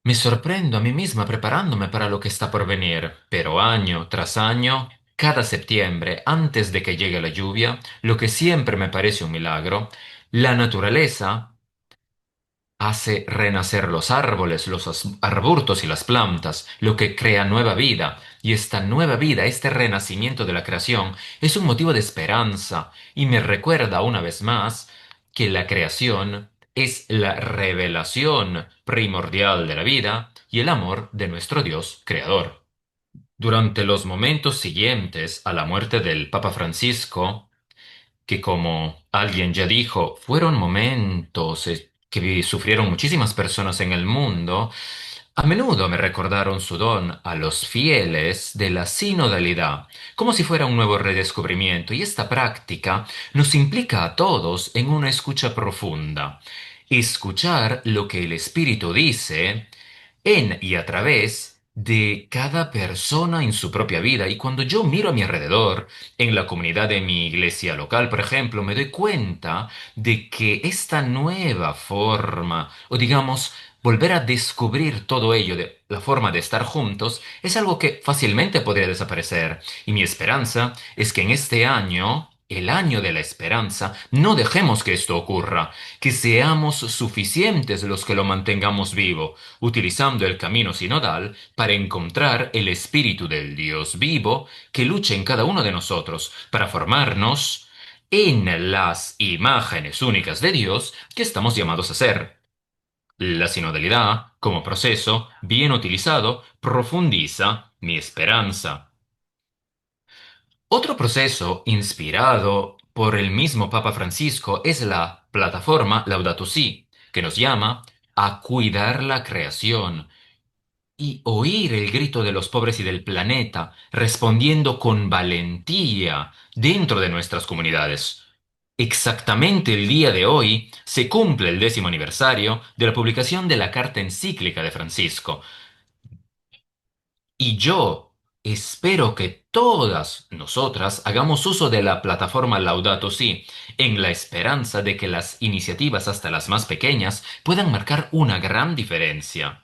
me sorprendo a mí misma preparándome para lo que está por venir, pero año tras año, cada septiembre, antes de que llegue la lluvia, lo que siempre me parece un milagro, la naturaleza hace renacer los árboles, los arbustos y las plantas, lo que crea nueva vida. Y esta nueva vida, este renacimiento de la creación, es un motivo de esperanza y me recuerda una vez más que la creación es la revelación primordial de la vida y el amor de nuestro Dios creador. Durante los momentos siguientes a la muerte del Papa Francisco, que como alguien ya dijo, fueron momentos que sufrieron muchísimas personas en el mundo, a menudo me recordaron su don a los fieles de la sinodalidad, como si fuera un nuevo redescubrimiento, y esta práctica nos implica a todos en una escucha profunda. Escuchar lo que el Espíritu dice en y a través de cada persona en su propia vida. Y cuando yo miro a mi alrededor, en la comunidad de mi iglesia local, por ejemplo, me doy cuenta de que esta nueva forma, o digamos, volver a descubrir todo ello de la forma de estar juntos, es algo que fácilmente podría desaparecer. Y mi esperanza es que en este año, el año de la esperanza, no dejemos que esto ocurra, que seamos suficientes los que lo mantengamos vivo, utilizando el camino sinodal para encontrar el Espíritu del Dios vivo que lucha en cada uno de nosotros para formarnos en las imágenes únicas de Dios que estamos llamados a ser. La sinodalidad, como proceso, bien utilizado, profundiza mi esperanza. Otro proceso inspirado por el mismo Papa Francisco es la plataforma Laudato Si, que nos llama a cuidar la creación y oír el grito de los pobres y del planeta, respondiendo con valentía dentro de nuestras comunidades. Exactamente el día de hoy se cumple el 10º aniversario de la publicación de la carta encíclica de Francisco, y yo espero que todas nosotras hagamos uso de la plataforma Laudato Si, en la esperanza de que las iniciativas, hasta las más pequeñas, puedan marcar una gran diferencia.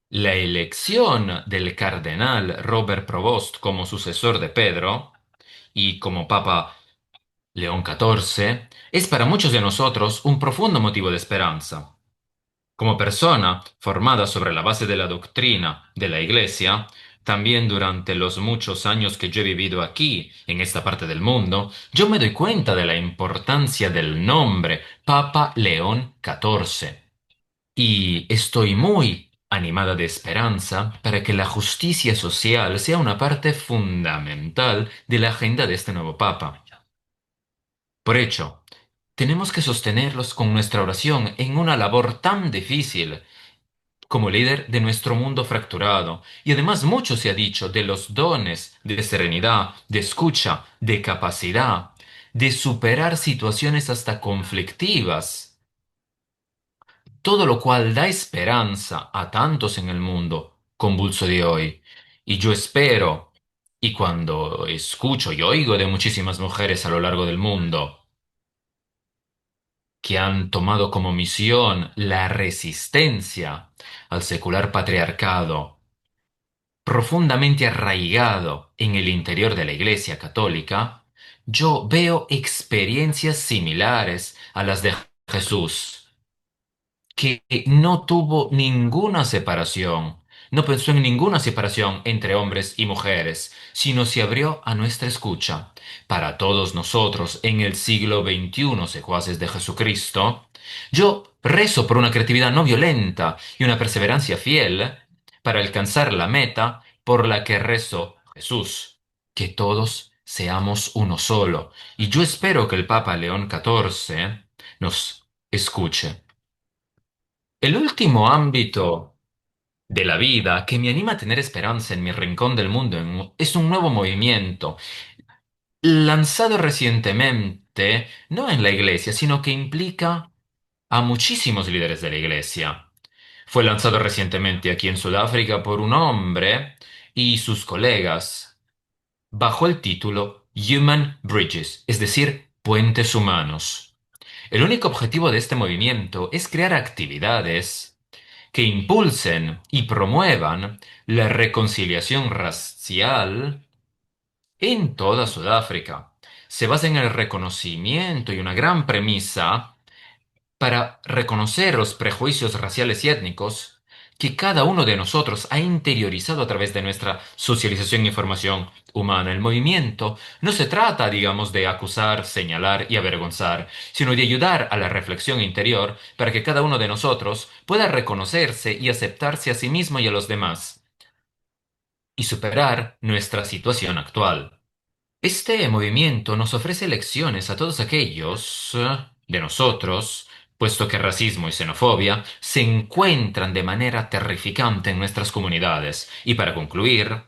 La elección del cardenal Robert Provost como sucesor de Pedro y como Papa León XIV es para muchos de nosotros un profundo motivo de esperanza. Como persona formada sobre la base de la doctrina de la Iglesia, también durante los muchos años que yo he vivido aquí, en esta parte del mundo, yo me doy cuenta de la importancia del nombre Papa León XIV. Y estoy muy animada de esperanza para que la justicia social sea una parte fundamental de la agenda de este nuevo Papa. Por hecho, tenemos que sostenerlos con nuestra oración en una labor tan difícil como líder de nuestro mundo fracturado. Y además mucho se ha dicho de los dones de serenidad, de escucha, de capacidad, de superar situaciones hasta conflictivas, todo lo cual da esperanza a tantos en el mundo convulso de hoy. Y yo espero, y cuando escucho y oigo de muchísimas mujeres a lo largo del mundo, que han tomado como misión la resistencia al secular patriarcado, profundamente arraigado en el interior de la Iglesia Católica, yo veo experiencias similares a las de Jesús, que no tuvo ninguna separación, no pensó en ninguna separación entre hombres y mujeres, sino se abrió a nuestra escucha. Para todos nosotros en el siglo XXI, secuaces de Jesucristo, yo rezo por una creatividad no violenta y una perseverancia fiel para alcanzar la meta por la que rezó Jesús, que todos seamos uno solo. Y yo espero que el Papa León XIV nos escuche. El último ámbito de la vida que me anima a tener esperanza en mi rincón del mundo es un nuevo movimiento, lanzado recientemente, no en la iglesia, sino que implica a muchísimos líderes de la iglesia. Fue lanzado recientemente aquí en Sudáfrica por un hombre y sus colegas, bajo el título Human Bridges, es decir, puentes humanos. El único objetivo de este movimiento es crear actividades que impulsen y promuevan la reconciliación racial en toda Sudáfrica. Se basa en el reconocimiento y una gran premisa para reconocer los prejuicios raciales y étnicos que cada uno de nosotros ha interiorizado a través de nuestra socialización y formación humana. El movimiento no se trata, digamos, de acusar, señalar y avergonzar, sino de ayudar a la reflexión interior para que cada uno de nosotros pueda reconocerse y aceptarse a sí mismo y a los demás, y superar nuestra situación actual. Este movimiento nos ofrece lecciones a todos aquellos de nosotros, puesto que racismo y xenofobia se encuentran de manera terrificante en nuestras comunidades. Y para concluir,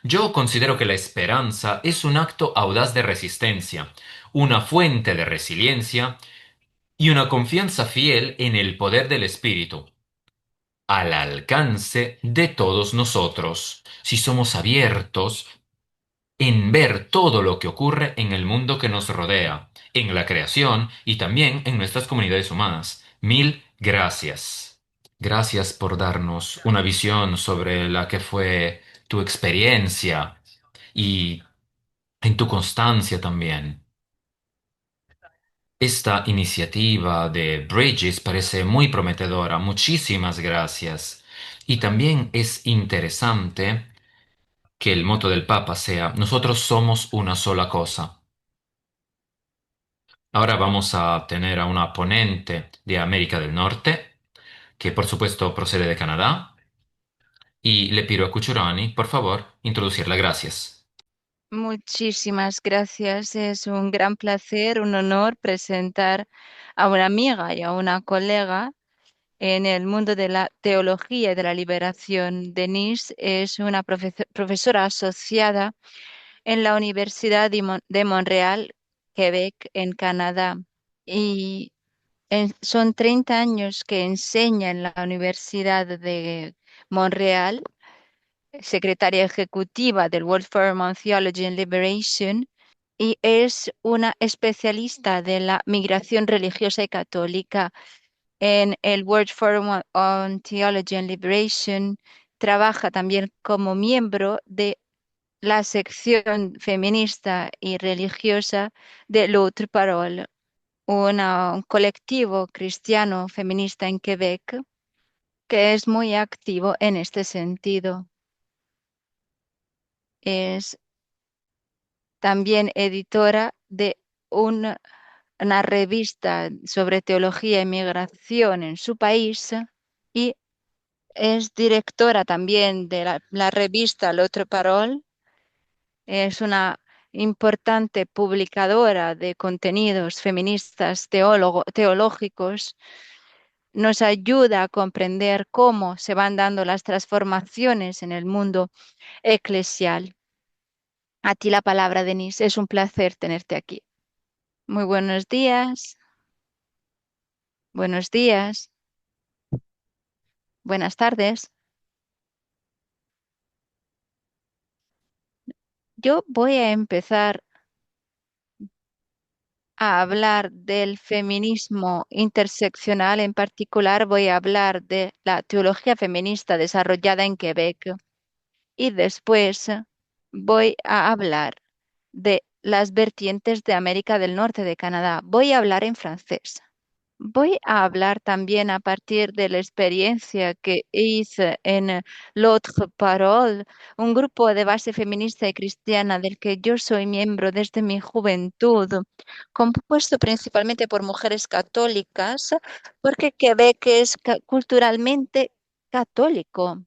yo considero que la esperanza es un acto audaz de resistencia, una fuente de resiliencia y una confianza fiel en el poder del espíritu, al alcance de todos nosotros, si somos abiertos en ver todo lo que ocurre en el mundo que nos rodea, en la creación y también en nuestras comunidades humanas. Mil gracias. Gracias por darnos una visión sobre la que fue tu experiencia y en tu constancia también. Esta iniciativa de Bridges parece muy prometedora. Muchísimas gracias. Y también es interesante que el moto del Papa sea: nosotros somos una sola cosa. Ahora vamos a tener a una ponente de América del Norte, que por supuesto procede de Canadá, y le pido a Cuchurani, por favor, introducirla. Gracias. Muchísimas gracias. Es un gran placer, un honor presentar a una amiga y a una colega en el mundo de la teología y de la liberación. Denise es una profesora asociada en la Universidad de Montreal, Quebec, en Canadá. Y son 30 años que enseña en la Universidad de Montreal, secretaria ejecutiva del World Forum on Theology and Liberation, y es una especialista de la migración religiosa y católica en el World Forum on Theology and Liberation. Trabaja también como miembro de la sección feminista y religiosa de L'Autre Parole, un colectivo cristiano feminista en Quebec. que es muy activo en este sentido. Es también editora de una revista sobre teología y migración en su país y es directora también de la revista L'Autre Parole. Es una importante publicadora de contenidos feministas teológicos. Nos ayuda a comprender cómo se van dando las transformaciones en el mundo eclesial. A ti la palabra, Denise. Es un placer tenerte aquí. Muy buenos días. Buenos días. Buenas tardes. Yo voy a empezar a hablar del feminismo interseccional. En particular, voy a hablar de la teología feminista desarrollada en Quebec y después voy a hablar de las vertientes de América del Norte de Canadá. Voy a hablar en francés. Voy a hablar también a partir de la experiencia que hice en L'Autre Parole, un grupo de base feminista y cristiana del que yo soy miembro desde mi juventud, compuesto principalmente por mujeres católicas, porque Quebec es culturalmente católico.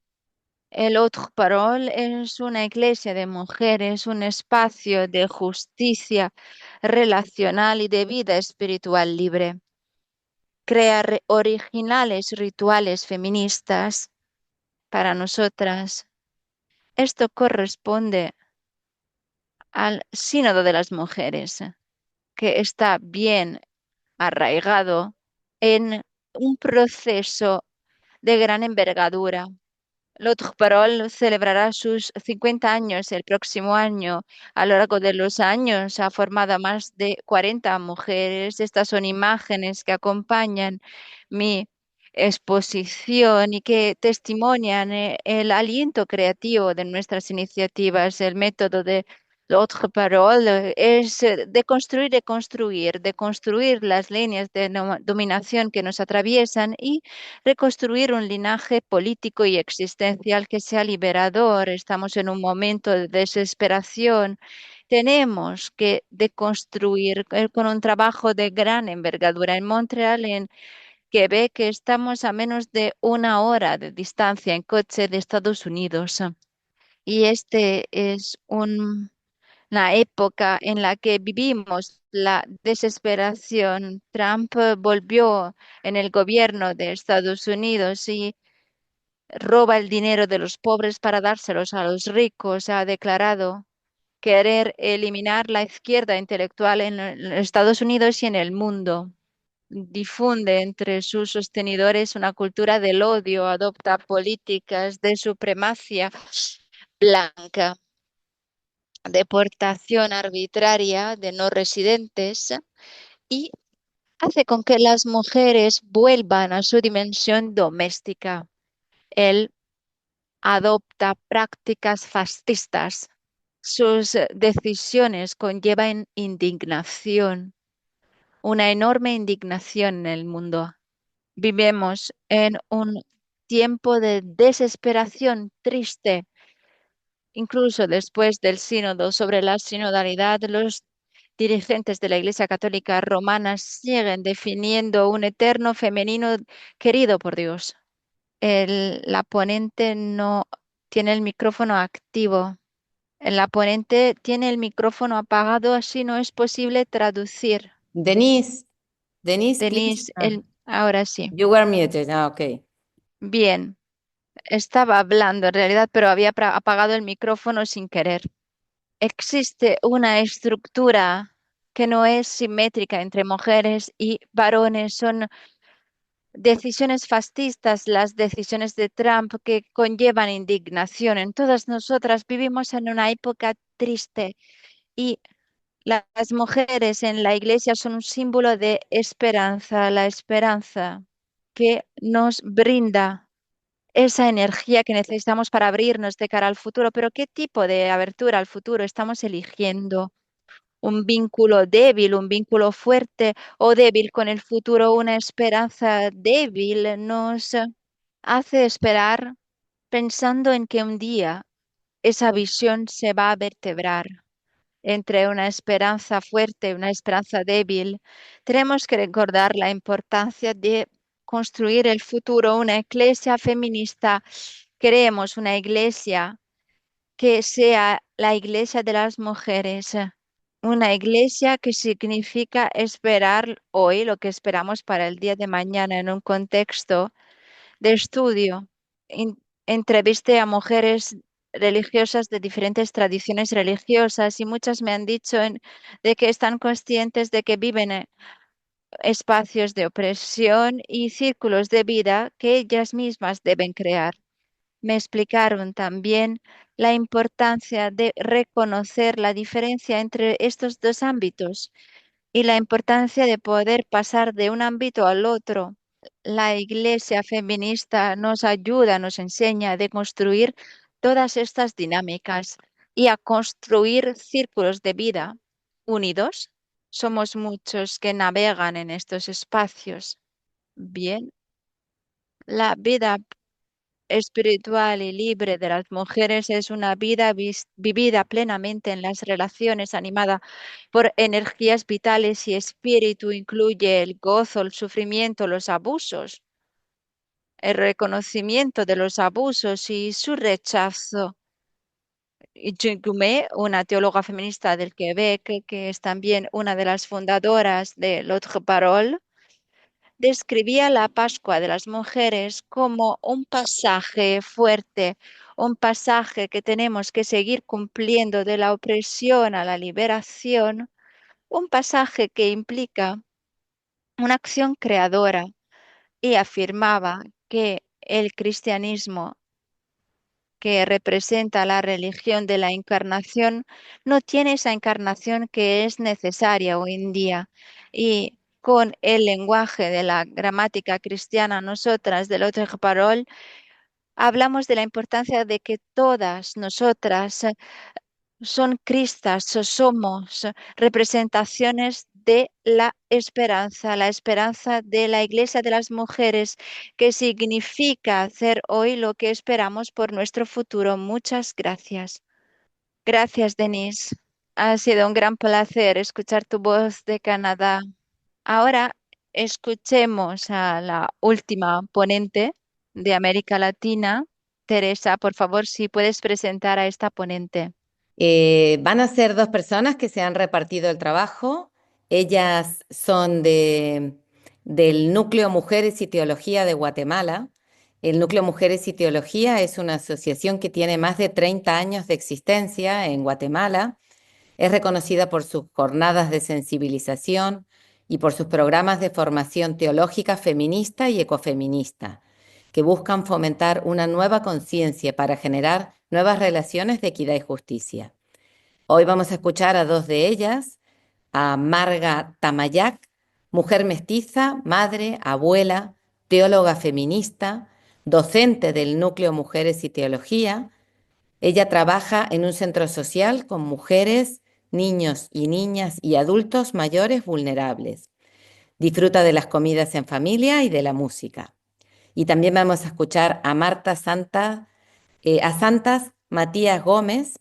El Autre Parole es una iglesia de mujeres, un espacio de justicia relacional y de vida espiritual libre. Crea originales rituales feministas para nosotras. Esto corresponde al Sínodo de las Mujeres, que está bien arraigado en un proceso de gran envergadura. L'Autre Parole celebrará sus 50 años el próximo año. A lo largo de los años ha formado a más de 40 mujeres. Estas son imágenes que acompañan mi exposición y que testimonian el aliento creativo de nuestras iniciativas. El método de L'Autre Parole es de construir las líneas de dominación que nos atraviesan y reconstruir un linaje político y existencial que sea liberador. Estamos en un momento de desesperación. Tenemos que deconstruir con un trabajo de gran envergadura. En Montreal, en Quebec, estamos a menos de una hora de distancia en coche de Estados Unidos. Y este es una época en la que vivimos la desesperación. Trump volvió en el gobierno de Estados Unidos y roba el dinero de los pobres para dárselos a los ricos. Ha declarado querer eliminar la izquierda intelectual en Estados Unidos y en el mundo. Difunde entre sus sostenidores una cultura del odio, adopta políticas de supremacía blanca, deportación arbitraria de no residentes y hace con que las mujeres vuelvan a su dimensión doméstica. Él adopta prácticas fascistas. Sus decisiones conllevan indignación, una enorme indignación en el mundo. Vivimos en un tiempo de desesperación triste. Incluso después del sínodo sobre la sinodalidad, los dirigentes de la Iglesia Católica Romana siguen definiendo un eterno femenino querido por Dios. La ponente no tiene el micrófono activo. La ponente tiene el micrófono apagado, así no es posible traducir. Denise, Denise, please. Denise, ahora sí. You were muted. Ok. Bien, estaba hablando en realidad, pero había apagado el micrófono sin querer. Existe una estructura que no es simétrica entre mujeres y varones. Son decisiones fascistas, las decisiones de Trump que conllevan indignación. En todas nosotras vivimos en una época triste y las mujeres en la iglesia son un símbolo de esperanza, la esperanza que nos brinda esa energía que necesitamos para abrirnos de cara al futuro. Pero ¿qué tipo de abertura al futuro estamos eligiendo? ¿Un vínculo débil, un vínculo fuerte o débil con el futuro? Una esperanza débil nos hace esperar pensando en que un día esa visión se va a vertebrar entre una esperanza fuerte y una esperanza débil. Tenemos que recordar la importancia de construir el futuro, una iglesia feminista. Queremos una iglesia que sea la iglesia de las mujeres, una iglesia que significa esperar hoy lo que esperamos para el día de mañana en un contexto de estudio. Entrevisté a mujeres religiosas de diferentes tradiciones religiosas y muchas me han dicho de que están conscientes de que viven en espacios de opresión y círculos de vida que ellas mismas deben crear. Me explicaron también la importancia de reconocer la diferencia entre estos dos ámbitos y la importancia de poder pasar de un ámbito al otro. La iglesia feminista nos ayuda, nos enseña a deconstruir todas estas dinámicas y a construir círculos de vida unidos. Somos muchos que navegan en estos espacios. Bien, la vida espiritual y libre de las mujeres es una vida vivida plenamente en las relaciones, animada por energías vitales y espíritu, incluye el gozo, el sufrimiento, los abusos, el reconocimiento de los abusos y su rechazo. Y Jingumé, una teóloga feminista del Quebec, que es también una de las fundadoras de L'Autre Parole, describía la Pascua de las mujeres como un pasaje fuerte, un pasaje que tenemos que seguir cumpliendo de la opresión a la liberación, un pasaje que implica una acción creadora y afirmaba que el cristianismo, que representa la religión de la encarnación, no tiene esa encarnación que es necesaria hoy en día. Y con el lenguaje de la gramática cristiana, nosotras del Autre Parole, hablamos de la importancia de que todas nosotras son cristas, o somos representaciones de la esperanza de la Iglesia de las Mujeres, que significa hacer hoy lo que esperamos por nuestro futuro. Muchas gracias. Gracias, Denise. Ha sido un gran placer escuchar tu voz de Canadá. Ahora escuchemos a la última ponente de América Latina. Teresa, por favor, si puedes presentar a esta ponente. Van a ser dos personas que se han repartido el trabajo. Ellas son del Núcleo Mujeres y Teología de Guatemala. El Núcleo Mujeres y Teología es una asociación que tiene más de 30 años de existencia en Guatemala. Es reconocida por sus jornadas de sensibilización y por sus programas de formación teológica feminista y ecofeminista, que buscan fomentar una nueva conciencia para generar nuevas relaciones de equidad y justicia. Hoy vamos a escuchar a dos de ellas, a Marga Tamayac, mujer mestiza, madre, abuela, teóloga feminista, docente del Núcleo Mujeres y Teología. Ella trabaja en un centro social con mujeres, niños y niñas y adultos mayores vulnerables. Disfruta de las comidas en familia y de la música. Y también vamos a escuchar a a Santas Matías Gómez,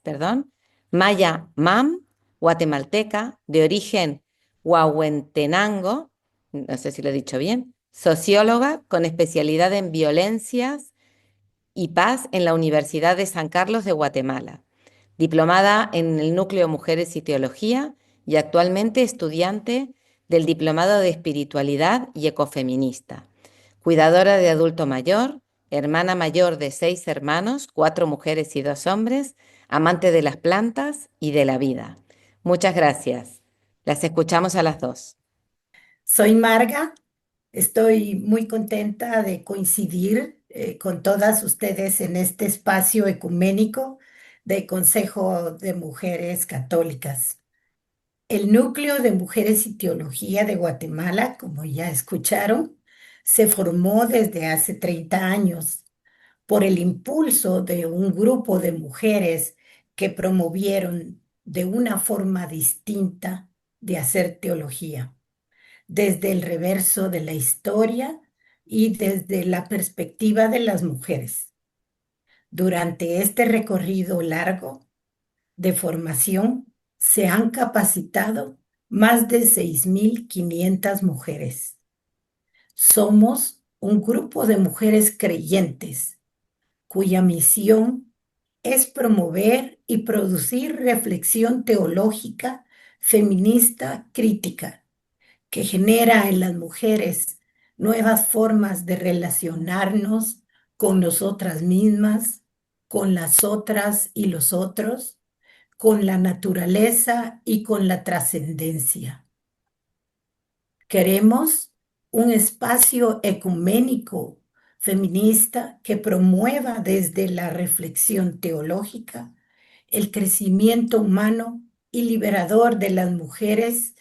Maya Mam, guatemalteca, de origen huahuentenango, no sé si lo he dicho bien, socióloga con especialidad en violencias y paz en la Universidad de San Carlos de Guatemala, diplomada en el Núcleo Mujeres y Teología y actualmente estudiante del Diplomado de Espiritualidad y Ecofeminista, cuidadora de adulto mayor, hermana mayor de 6 hermanos, 4 mujeres y 2 hombres, amante de las plantas y de la vida. Muchas gracias. Las escuchamos a las dos. Soy Marga, estoy muy contenta de coincidir con todas ustedes en este espacio ecuménico del Consejo de Mujeres Católicas. El Núcleo de Mujeres y Teología de Guatemala, como ya escucharon, se formó desde hace 30 años por el impulso de un grupo de mujeres que promovieron de una forma distinta de hacer teología. Desde el reverso de la historia, y desde la perspectiva de las mujeres. Durante este recorrido largo de formación, se han capacitado más de 6.500 mujeres. Somos un grupo de mujeres creyentes cuya misión es promover y producir reflexión teológica feminista crítica que genera en las mujeres nuevas formas de relacionarnos con nosotras mismas, con las otras y los otros, con la naturaleza y con la trascendencia. Queremos un espacio ecuménico feminista que promueva desde la reflexión teológica el crecimiento humano y liberador de las mujeres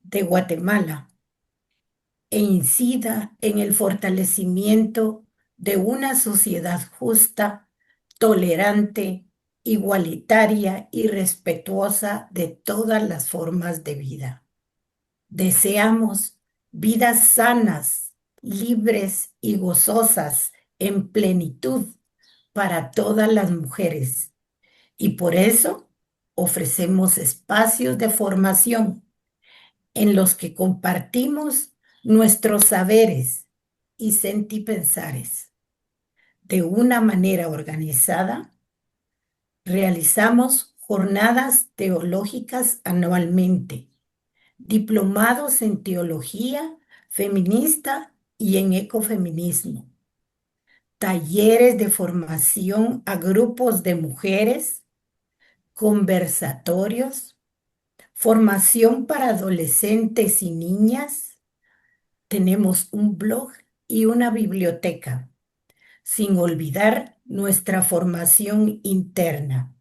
de Guatemala e incida en el fortalecimiento de una sociedad justa, tolerante, igualitaria y respetuosa de todas las formas de vida. Deseamos vidas sanas, libres y gozosas en plenitud para todas las mujeres y por eso ofrecemos espacios de formación en los que compartimos nuestros saberes y sentipensares. De una manera organizada, realizamos jornadas teológicas anualmente, diplomados en teología feminista y en ecofeminismo, talleres de formación a grupos de mujeres, conversatorios, formación para adolescentes y niñas. Tenemos un blog y una biblioteca, sin olvidar nuestra formación interna.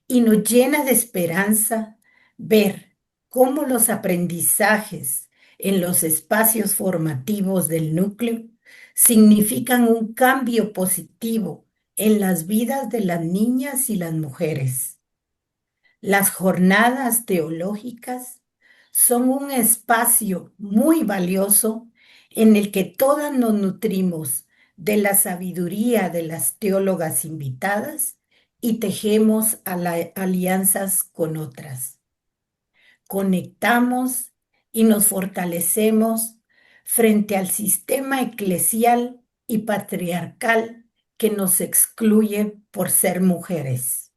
Y nos llena de esperanza ver cómo los aprendizajes en los espacios formativos del núcleo significan un cambio positivo en las vidas de las niñas y las mujeres. Las jornadas teológicas son un espacio muy valioso en el que todas nos nutrimos de la sabiduría de las teólogas invitadas y tejemos alianzas con otras. Conectamos y nos fortalecemos frente al sistema eclesial y patriarcal que nos excluye por ser mujeres.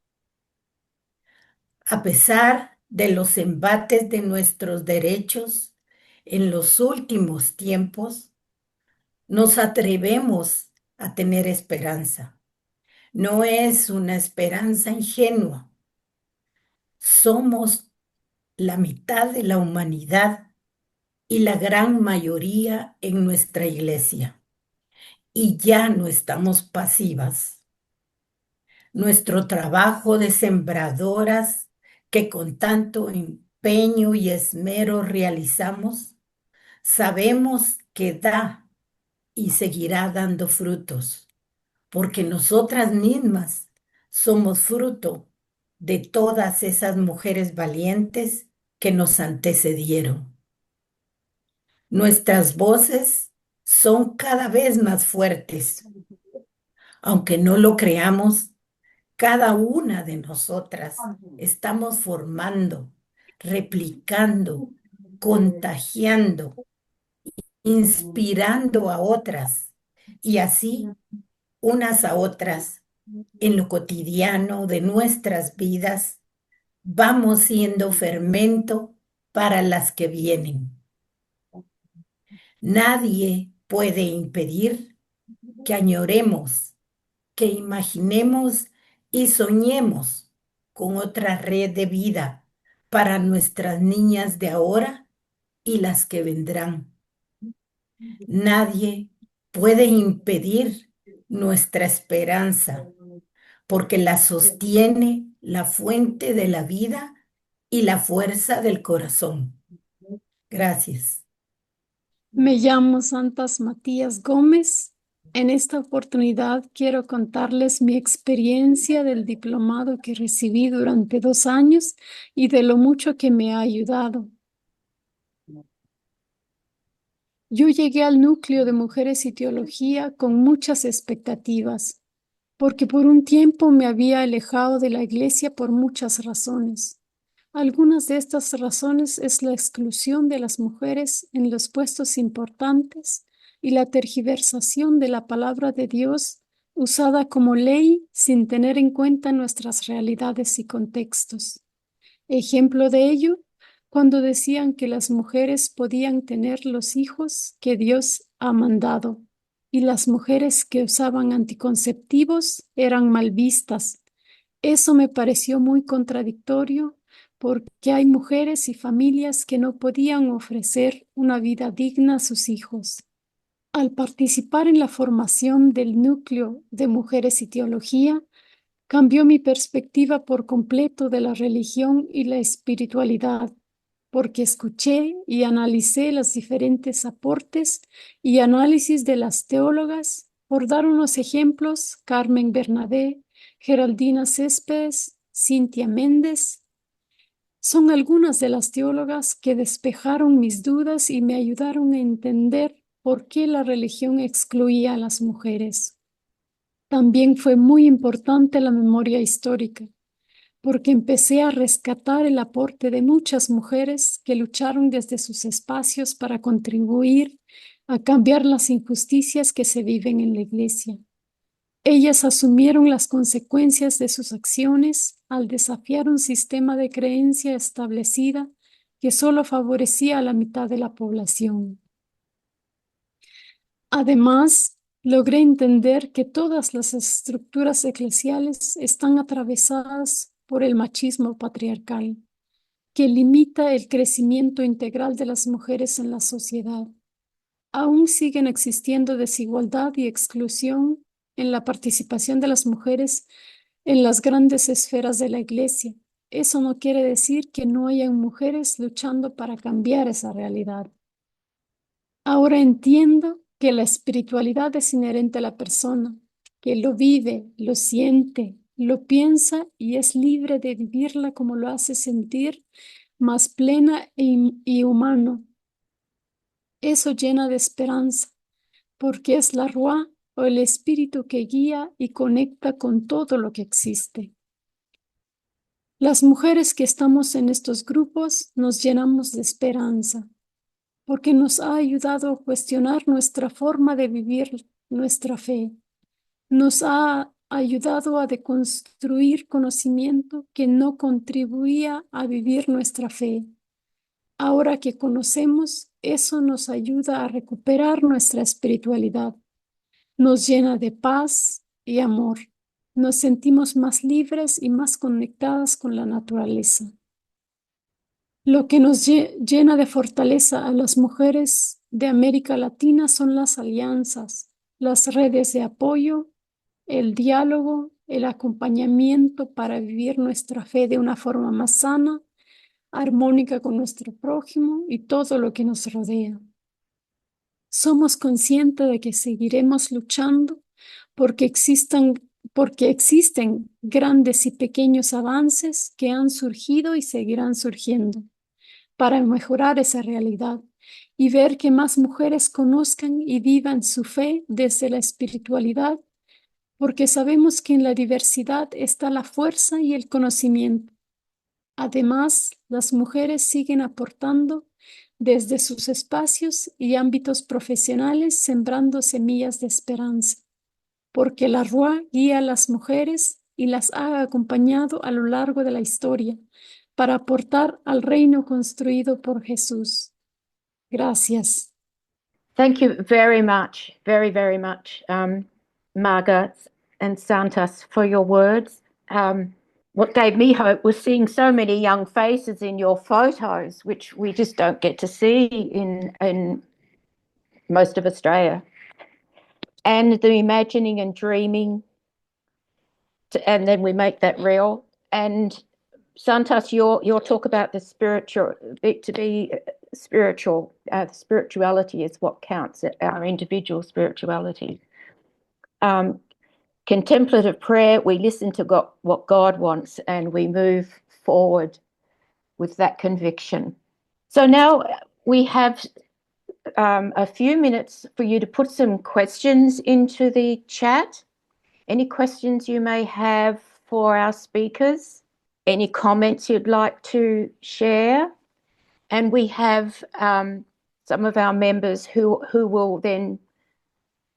A pesar de los embates de nuestros derechos en los últimos tiempos, nos atrevemos a tener esperanza. No es una esperanza ingenua. Somos la mitad de la humanidad y la gran mayoría en nuestra iglesia. Y ya no estamos pasivas. Nuestro trabajo de sembradoras que con tanto empeño y esmero realizamos, sabemos que da y seguirá dando frutos, porque nosotras mismas somos fruto de todas esas mujeres valientes que nos antecedieron. Nuestras voces son cada vez más fuertes. Aunque no lo creamos, cada una de nosotras estamos formando, replicando, contagiando, inspirando a otras y así unas a otras en lo cotidiano de nuestras vidas vamos siendo fermento para las que vienen. Nadie puede impedir que añoremos, que imaginemos y soñemos con otra red de vida para nuestras niñas de ahora y las que vendrán. Nadie puede impedir nuestra esperanza, porque la sostiene la fuente de la vida y la fuerza del corazón. Gracias. Me llamo Santas Matías Gómez. En esta oportunidad quiero contarles mi experiencia del diplomado que recibí durante 2 años y de lo mucho que me ha ayudado. Yo llegué al núcleo de Mujeres y Teología con muchas expectativas, porque por un tiempo me había alejado de la iglesia por muchas razones. Algunas de estas razones es la exclusión de las mujeres en los puestos importantes y la tergiversación de la palabra de Dios usada como ley sin tener en cuenta nuestras realidades y contextos. Ejemplo de ello, cuando decían que las mujeres podían tener los hijos que Dios ha mandado y las mujeres que usaban anticonceptivos eran mal vistas. Eso me pareció muy contradictorio porque hay mujeres y familias que no podían ofrecer una vida digna a sus hijos. Al participar en la formación del núcleo de Mujeres y Teología, cambió mi perspectiva por completo de la religión y la espiritualidad, porque escuché y analicé los diferentes aportes y análisis de las teólogas. Por dar unos ejemplos, Carmen Bernabé, Geraldina Céspedes, Cintia Méndez, son algunas de las teólogas que despejaron mis dudas y me ayudaron a entender por qué la religión excluía a las mujeres. También fue muy importante la memoria histórica, porque empecé a rescatar el aporte de muchas mujeres que lucharon desde sus espacios para contribuir a cambiar las injusticias que se viven en la iglesia. Ellas asumieron las consecuencias de sus acciones al desafiar un sistema de creencia establecida que solo favorecía a la mitad de la población. Además, logré entender que todas las estructuras eclesiales están atravesadas por el machismo patriarcal, que limita el crecimiento integral de las mujeres en la sociedad. Aún siguen existiendo desigualdad y exclusión en la participación de las mujeres en las grandes esferas de la iglesia. Eso no quiere decir que no hayan mujeres luchando para cambiar esa realidad. Ahora entiendo que la espiritualidad es inherente a la persona, que lo vive, lo siente, lo piensa y es libre de vivirla como lo hace sentir más plena y humano. Eso llena de esperanza, porque es la Ruá o el espíritu que guía y conecta con todo lo que existe. Las mujeres que estamos en estos grupos nos llenamos de esperanza, porque nos ha ayudado a cuestionar nuestra forma de vivir nuestra fe. Nos ha ayudado a deconstruir conocimiento que no contribuía a vivir nuestra fe. Ahora que conocemos, eso nos ayuda a recuperar nuestra espiritualidad. Nos llena de paz y amor. Nos sentimos más libres y más conectadas con la naturaleza. Lo que nos llena de fortaleza a las mujeres de América Latina son las alianzas, las redes de apoyo, el diálogo, el acompañamiento para vivir nuestra fe de una forma más sana, armónica con nuestro prójimo y todo lo que nos rodea. Somos conscientes de que seguiremos luchando porque existen grandes y pequeños avances que han surgido y seguirán surgiendo para mejorar esa realidad y ver que más mujeres conozcan y vivan su fe desde la espiritualidad, porque sabemos que en la diversidad está la fuerza y el conocimiento. Además, las mujeres siguen aportando desde sus espacios y ámbitos profesionales, sembrando semillas de esperanza, porque la Ruá guía a las mujeres y las ha acompañado a lo largo de la historia para aportar al reino construido por Jesús. Gracias. Thank you very much, very, very much, Marga and Santas, for your words. What gave me hope was seeing so many young faces in your photos, which we just don't get to see in most of Australia. And the imagining and dreaming, and then we make that real. And Santas, your talk about the spiritual, to be spiritual, spirituality is what counts, our individual spirituality. Contemplative prayer, we listen to what God wants and we move forward with that conviction. So now we have a few minutes for you to put some questions into the chat. Any questions you may have for our speakers? Any comments you'd like to share? And we have some of our members who will then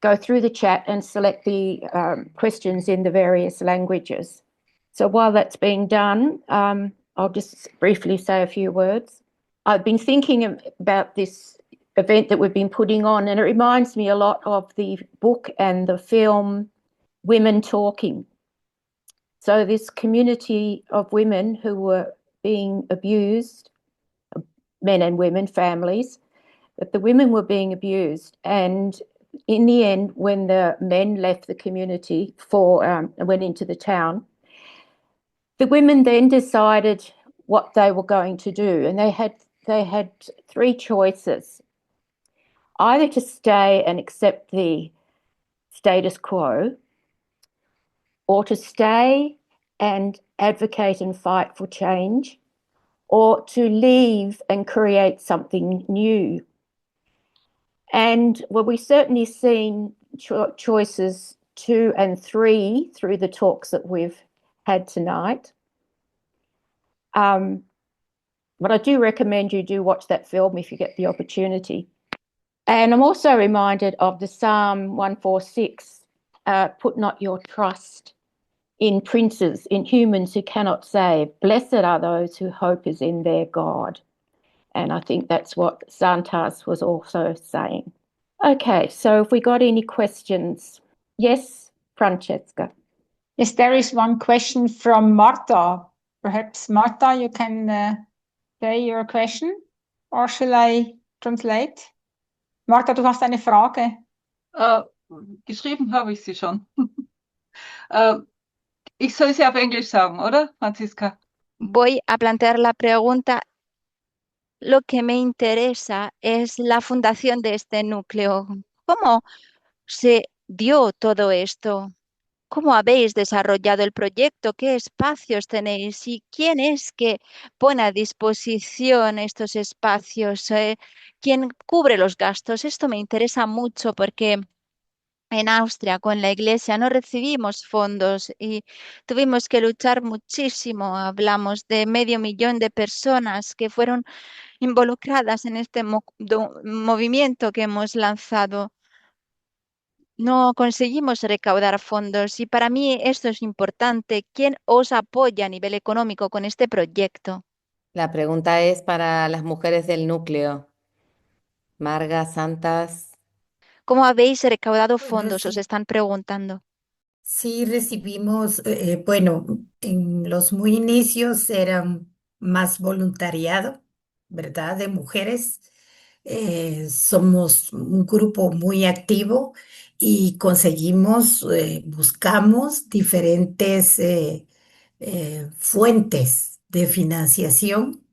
go through the chat and select the questions in the various languages. So while that's being done, I'll just briefly say a few words. I've been thinking about this event that we've been putting on, and it reminds me a lot of the book and the film Women Talking. So this community of women who were being abused, men and women, families, but the women were being abused. And in the end, when the men left the community went into the town, the women then decided what they were going to do. And they had three choices: either to stay and accept the status quo, or to stay and advocate and fight for change, or to leave and create something new. And well, we've certainly seen choices 2 and 3 through the talks that we've had tonight. But I do recommend you do watch that film if you get the opportunity. And I'm also reminded of the Psalm 146, put not your trust in princes, in humans who cannot save. Blessed are those whose hope is in their God. And I think that's what Santas was also saying. Okay, so if we got any questions. Yes, Francesca. Yes, there is one question from Marta. Perhaps, Marta, you can say your question, or shall I translate? Marta, du hast eine Frage. Geschrieben habe ich sie schon. Ich soll sie auf Englisch sagen, oder, Franziska? Voy a plantear la pregunta. Lo que me interesa es la fundación de este núcleo. ¿Cómo se dio todo esto? ¿Cómo habéis desarrollado el proyecto? ¿Qué espacios tenéis? ¿Y quién es que pone a disposición estos espacios? ¿Quién cubre los gastos? Esto me interesa mucho porque en Austria con la iglesia no recibimos fondos y tuvimos que luchar muchísimo. Hablamos de 500.000 de personas que fueron involucradas en este movimiento que hemos lanzado. No conseguimos recaudar fondos y para mí esto es importante. ¿Quién os apoya a nivel económico con este proyecto? La pregunta es para las mujeres del núcleo. Marga, Santas. ¿Cómo habéis recaudado fondos? Os Reci- están preguntando. Sí, recibimos, bueno, en los muy inicios eran más voluntariado, ¿verdad? De mujeres. Somos un grupo muy activo y conseguimos, buscamos diferentes fuentes de financiación.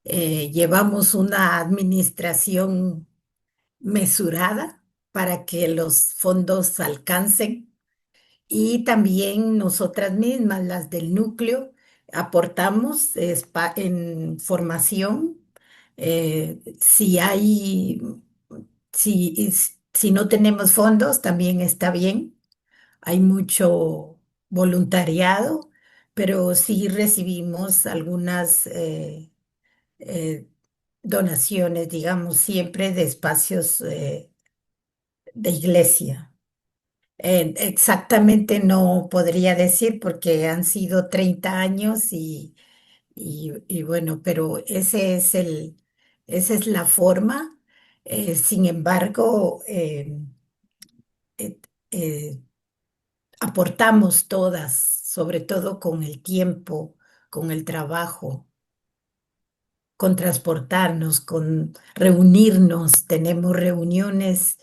Llevamos una administración mesurada para que los fondos alcancen y también nosotras mismas, las del núcleo, aportamos en formación. Si hay, si no tenemos fondos, también está bien. Hay mucho voluntariado, pero sí recibimos algunas eh, donaciones, digamos, siempre de espacios de iglesia. Exactamente no podría decir porque han sido 30 años y bueno, pero esa es la forma. Sin embargo, eh, eh, aportamos todas, sobre todo con el tiempo, con el trabajo, con transportarnos, con reunirnos. Tenemos reuniones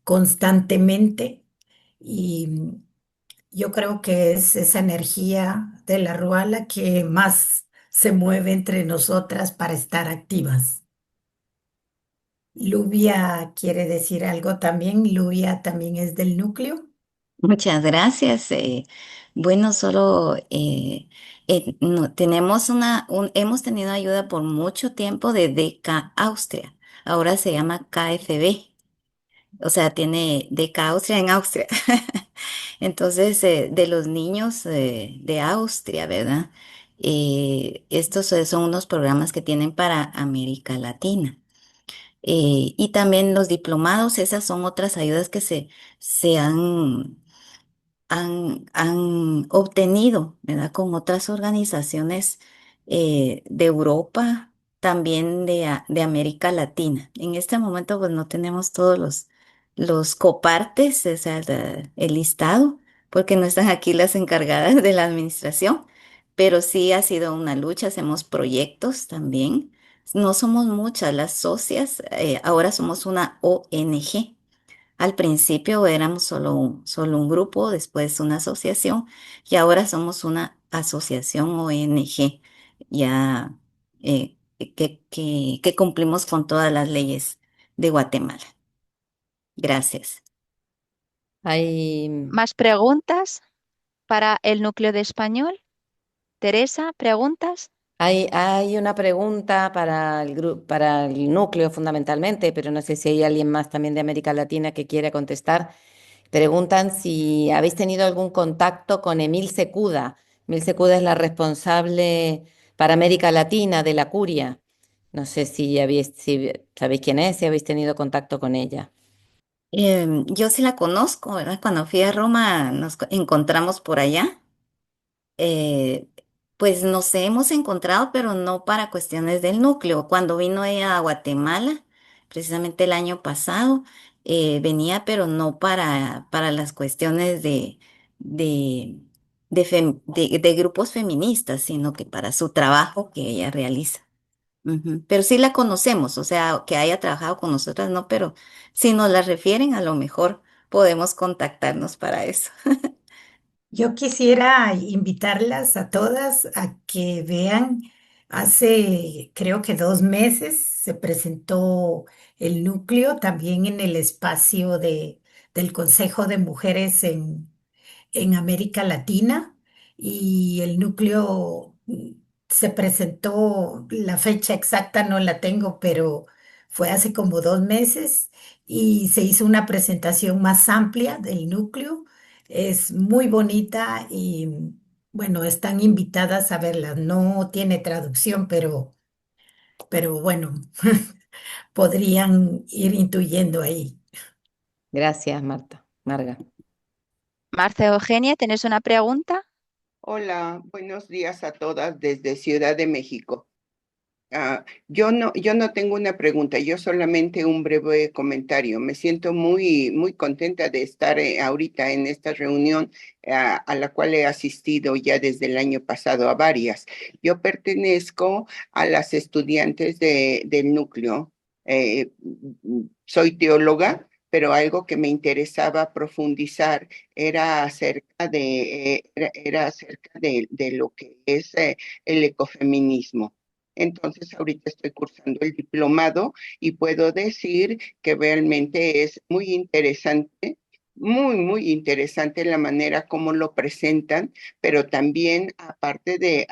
constantemente y yo creo que es esa energía de la Rúa la que más se mueve entre nosotras para estar activas. Lubia quiere decir algo también. Lubia también es del núcleo. Muchas gracias. Bueno, solo tenemos hemos tenido ayuda por mucho tiempo de DECA Austria. ahora se llama KFB, o sea, tiene de Austria en Austria. Entonces, de los niños de Austria, ¿verdad? Estos son unos programas que tienen para América Latina. Y también los diplomados, esas son otras ayudas que se han obtenido, ¿verdad? Con otras organizaciones de Europa, también de América Latina. En este momento, pues no tenemos todos los copartes, o sea, el listado, porque no están aquí las encargadas de la administración, pero sí ha sido una lucha, hacemos proyectos también. No somos muchas las socias, ahora somos una ONG. Al principio éramos solo un grupo, después una asociación y ahora somos una asociación ONG, ya que cumplimos con todas las leyes de Guatemala. Gracias. Hay, ¿Más preguntas para el núcleo de español? Teresa, ¿preguntas? hay una pregunta para el núcleo fundamentalmente, pero no sé si hay alguien más también de América Latina que quiera contestar. Preguntan si habéis tenido algún contacto con Emil Secuda. Emil Secuda es la responsable para América Latina de la Curia. No sé si sabéis quién es, si habéis tenido contacto con ella. Yo sí la conozco, ¿verdad? Cuando fui a Roma nos encontramos por allá. eh, pues nos hemos encontrado, pero no para cuestiones del núcleo. Cuando vino ella a Guatemala, precisamente el año pasado, venía, pero no para las cuestiones de, de grupos feministas, sino que para su trabajo que ella realiza. Ujú. Pero sí la conocemos, o sea, que haya trabajado con nosotras, no, pero si nos la refieren, a lo mejor podemos contactarnos para eso. Yo quisiera invitarlas a todas a que vean, hace creo que 2 meses se presentó el núcleo también en el espacio del Consejo de Mujeres en América Latina y el núcleo se presentó, la fecha exacta no la tengo, pero fue hace como 2 meses y se hizo una presentación más amplia del núcleo. Es muy bonita y bueno, están invitadas a verla. No tiene traducción, pero bueno, podrían ir intuyendo ahí. Gracias, Marta. Marga. Marta Eugenia, ¿tienes una pregunta? Hola, buenos días a todas desde Ciudad de México. Yo no tengo una pregunta, yo solamente un breve comentario. Me siento muy, muy contenta de estar ahorita en esta reunión a la cual he asistido ya desde el año pasado a varias. Yo pertenezco a las estudiantes del núcleo. Soy teóloga, pero algo que me interesaba profundizar era acerca de lo que es el ecofeminismo. Entonces, ahorita estoy cursando el diplomado y puedo decir que realmente es muy interesante, muy, muy interesante la manera como lo presentan, pero también aparte de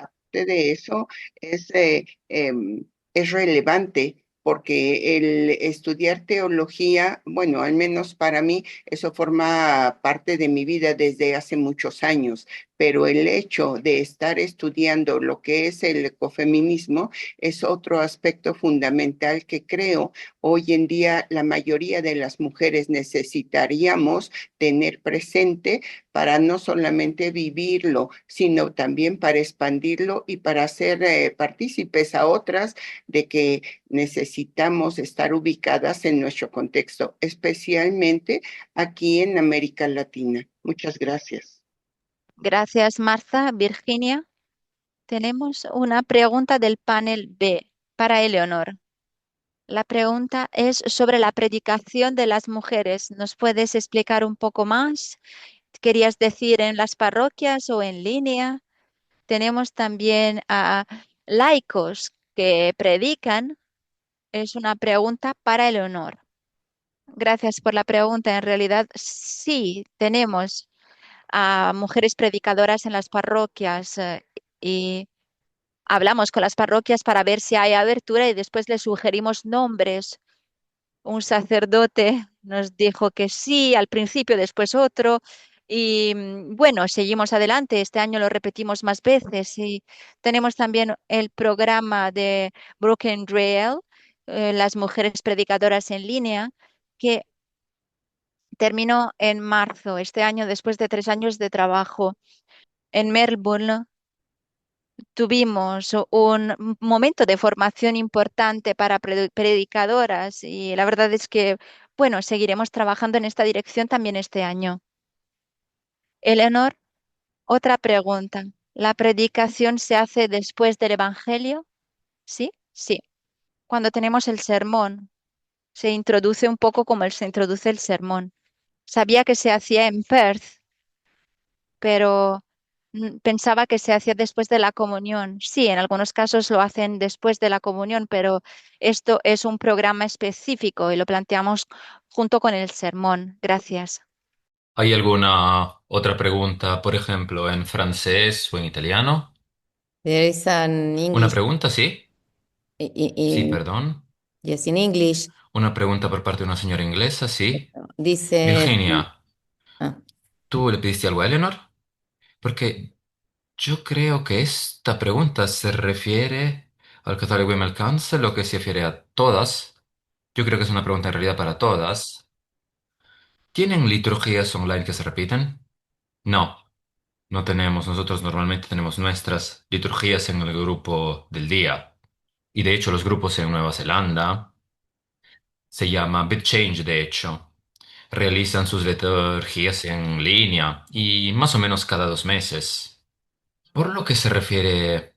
eso, es, eh, em, es relevante. Porque el estudiar teología, bueno, al menos para mí, eso forma parte de mi vida desde hace muchos años, pero el hecho de estar estudiando lo que es el ecofeminismo es otro aspecto fundamental que creo hoy en día la mayoría de las mujeres necesitaríamos tener presente para no solamente vivirlo, sino también para expandirlo y para hacer partícipes a otras de que necesitamos estar ubicadas en nuestro contexto, especialmente aquí en América Latina. Muchas gracias. Gracias, Marta. Virginia, tenemos una pregunta del panel B para Eleonor. La pregunta es sobre la predicación de las mujeres. ¿Nos puedes explicar un poco más? ¿Querías decir en las parroquias o en línea? Tenemos también a laicos que predican. Es una pregunta para Eleonor. Gracias por la pregunta. En realidad, sí, tenemos a mujeres predicadoras en las parroquias y hablamos con las parroquias para ver si hay abertura y después les sugerimos nombres un sacerdote nos dijo que sí al principio, después otro. Y bueno, seguimos adelante. Este año lo repetimos más veces y tenemos también el programa de Broken Rail, las mujeres predicadoras en línea, que terminó en marzo este año después de 3 años de trabajo. En Melbourne tuvimos un momento de formación importante para predicadoras y la verdad es que, bueno, seguiremos trabajando en esta dirección también este año. Eleanor, otra pregunta. ¿La predicación se hace después del Evangelio? ¿Sí? Sí. Cuando tenemos el sermón, se introduce un poco como se introduce el sermón. Sabía que se hacía en Perth, pero pensaba que se hacía después de la comunión. Sí, en algunos casos lo hacen después de la comunión, pero esto es un programa específico y lo planteamos junto con el sermón. Gracias. ¿Hay alguna otra pregunta, por ejemplo, en francés o en italiano? There is an ¿Una English, pregunta, sí? Sí, in, perdón. yes, in English. Una pregunta por parte de una señora inglesa, sí. Dice, Virginia, ah, ¿tú le pediste algo a Eleanor? Porque yo creo que esta pregunta se refiere al Catholic Women's Council, lo que se refiere a todas. Yo creo que es una pregunta en realidad para todas. ¿Tienen liturgías online que se repiten? No, no tenemos. Nosotros normalmente tenemos nuestras liturgías en el grupo del día. Y de hecho los grupos en Nueva Zelanda se llama BitChange, de hecho. Realizan sus liturgías en línea y más o menos cada 2 meses. Por lo que se refiere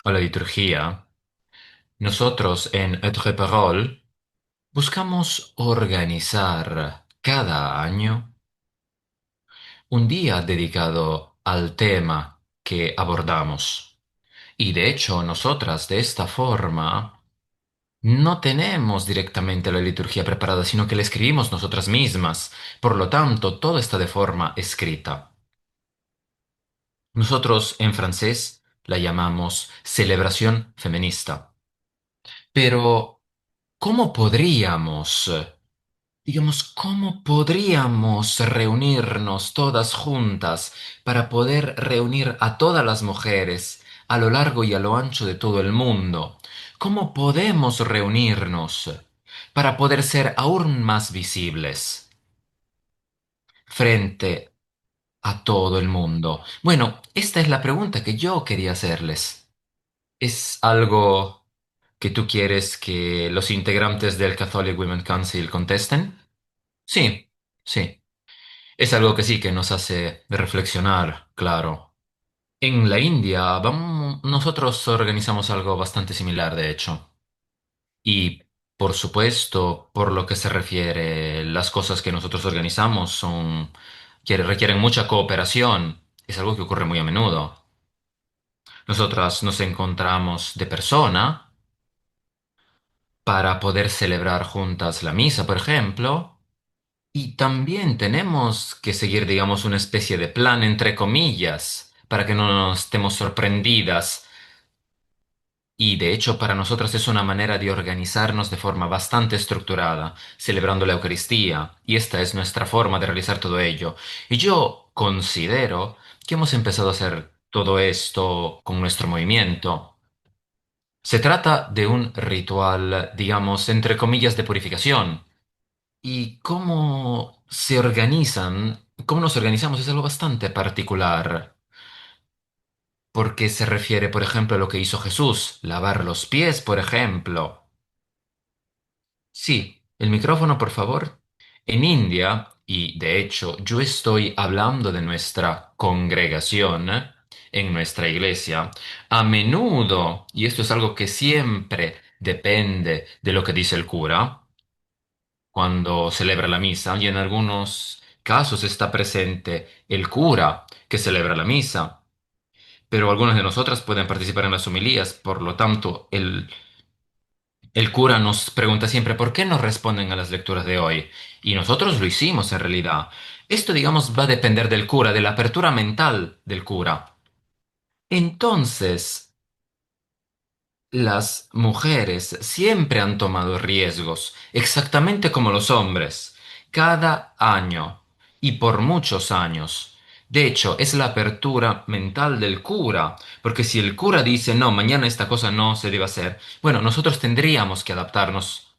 a la liturgia, nosotros en Être Parole buscamos organizar cada año un día dedicado al tema que abordamos. Y de hecho, nosotras de esta forma no tenemos directamente la liturgia preparada, sino que la escribimos nosotras mismas. Por lo tanto, todo está de forma escrita. Nosotros en francés la llamamos celebración feminista. Pero, ¿cómo podríamos, digamos, cómo podríamos reunirnos todas juntas para poder reunir a todas las mujeres a lo largo y a lo ancho de todo el mundo? ¿Cómo podemos reunirnos para poder ser aún más visibles frente a todo el mundo? Bueno, esta es la pregunta que yo quería hacerles. ¿Es algo que tú quieres que los integrantes del Catholic Women's Council contesten? Sí, sí. Es algo que sí que nos hace reflexionar, claro. En la India, nosotros organizamos algo bastante similar, de hecho. Y, por supuesto, por lo que se refiere, las cosas que nosotros organizamos que requieren mucha cooperación. Es algo que ocurre muy a menudo. Nosotras nos encontramos de persona para poder celebrar juntas la misa, por ejemplo. Y también tenemos que seguir, digamos, una especie de plan, entre comillas, para que no nos estemos sorprendidas. Y de hecho, para nosotras es una manera de organizarnos de forma bastante estructurada, celebrando la Eucaristía. Y esta es nuestra forma de realizar todo ello. Y yo considero que hemos empezado a hacer todo esto con nuestro movimiento. Se trata de un ritual, digamos, entre comillas, de purificación. Y cómo nos organizamos es algo bastante particular, porque se refiere, por ejemplo, a lo que hizo Jesús, lavar los pies, por ejemplo. Sí, el micrófono, por favor. En India, y de hecho yo estoy hablando de nuestra congregación, en nuestra iglesia, a menudo, y esto es algo que siempre depende de lo que dice el cura, cuando celebra la misa, y en algunos casos está presente el cura que celebra la misa, pero algunas de nosotras pueden participar en las homilías, por lo tanto, el cura nos pregunta siempre por qué no responden a las lecturas de hoy, y nosotros lo hicimos en realidad. Esto, digamos, va a depender del cura, de la apertura mental del cura. Entonces, Las mujeres siempre han tomado riesgos, exactamente como los hombres, cada año y por muchos años. De hecho, es la apertura mental del cura, porque si el cura dice, no, mañana esta cosa no se debe hacer, bueno, nosotros tendríamos que adaptarnos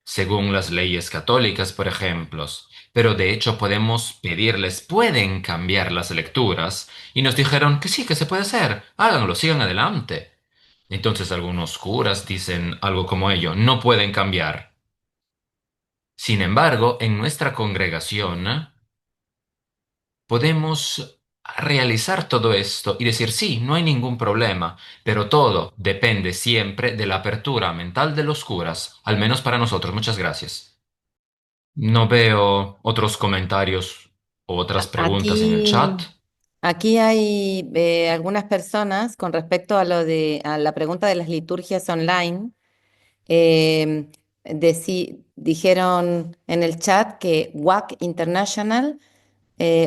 según las leyes católicas, por ejemplo. Pero de hecho podemos pedirles, pueden cambiar las lecturas, y nos dijeron que sí, que se puede hacer, háganlo, sigan adelante. Entonces algunos curas dicen algo como ello, no pueden cambiar. Sin embargo, en nuestra congregación podemos realizar todo esto y decir, sí, no hay ningún problema, pero todo depende siempre de la apertura mental de los curas, al menos para nosotros. Muchas gracias. No veo otros comentarios o otras preguntas en el chat. Aquí hay algunas personas con respecto a a la pregunta de las liturgias online. Dijeron en el chat que WAC International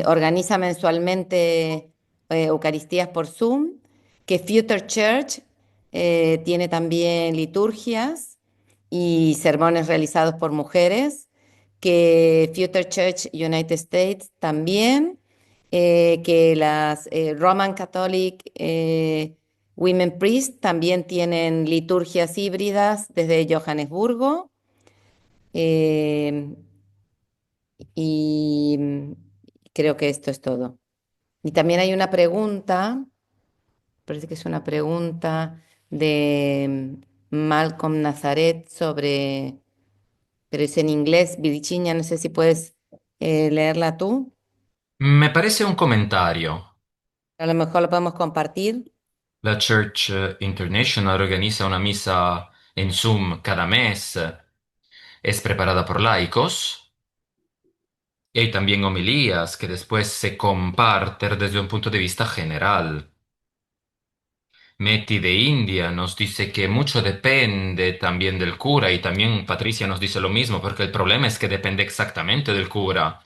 organiza mensualmente Eucaristías por Zoom, que Future Church tiene también liturgias y sermones realizados por mujeres, que Future Church United States también, que las Roman Catholic Women Priests también tienen liturgias híbridas desde Johannesburgo. Y creo que esto es todo. Y también hay una pregunta, parece que es una pregunta de Malcolm Nazaret sobre, pero es en inglés, Virginia, no sé si puedes leerla tú. Me parece un comentario. A lo mejor lo podemos compartir. La Church International organiza una misa en Zoom cada mes. Es preparada por laicos. Y hay también homilías que después se comparten desde un punto de vista general. Meti de India nos dice que mucho depende también del cura y también Patricia nos dice lo mismo porque el problema es que depende exactamente del cura.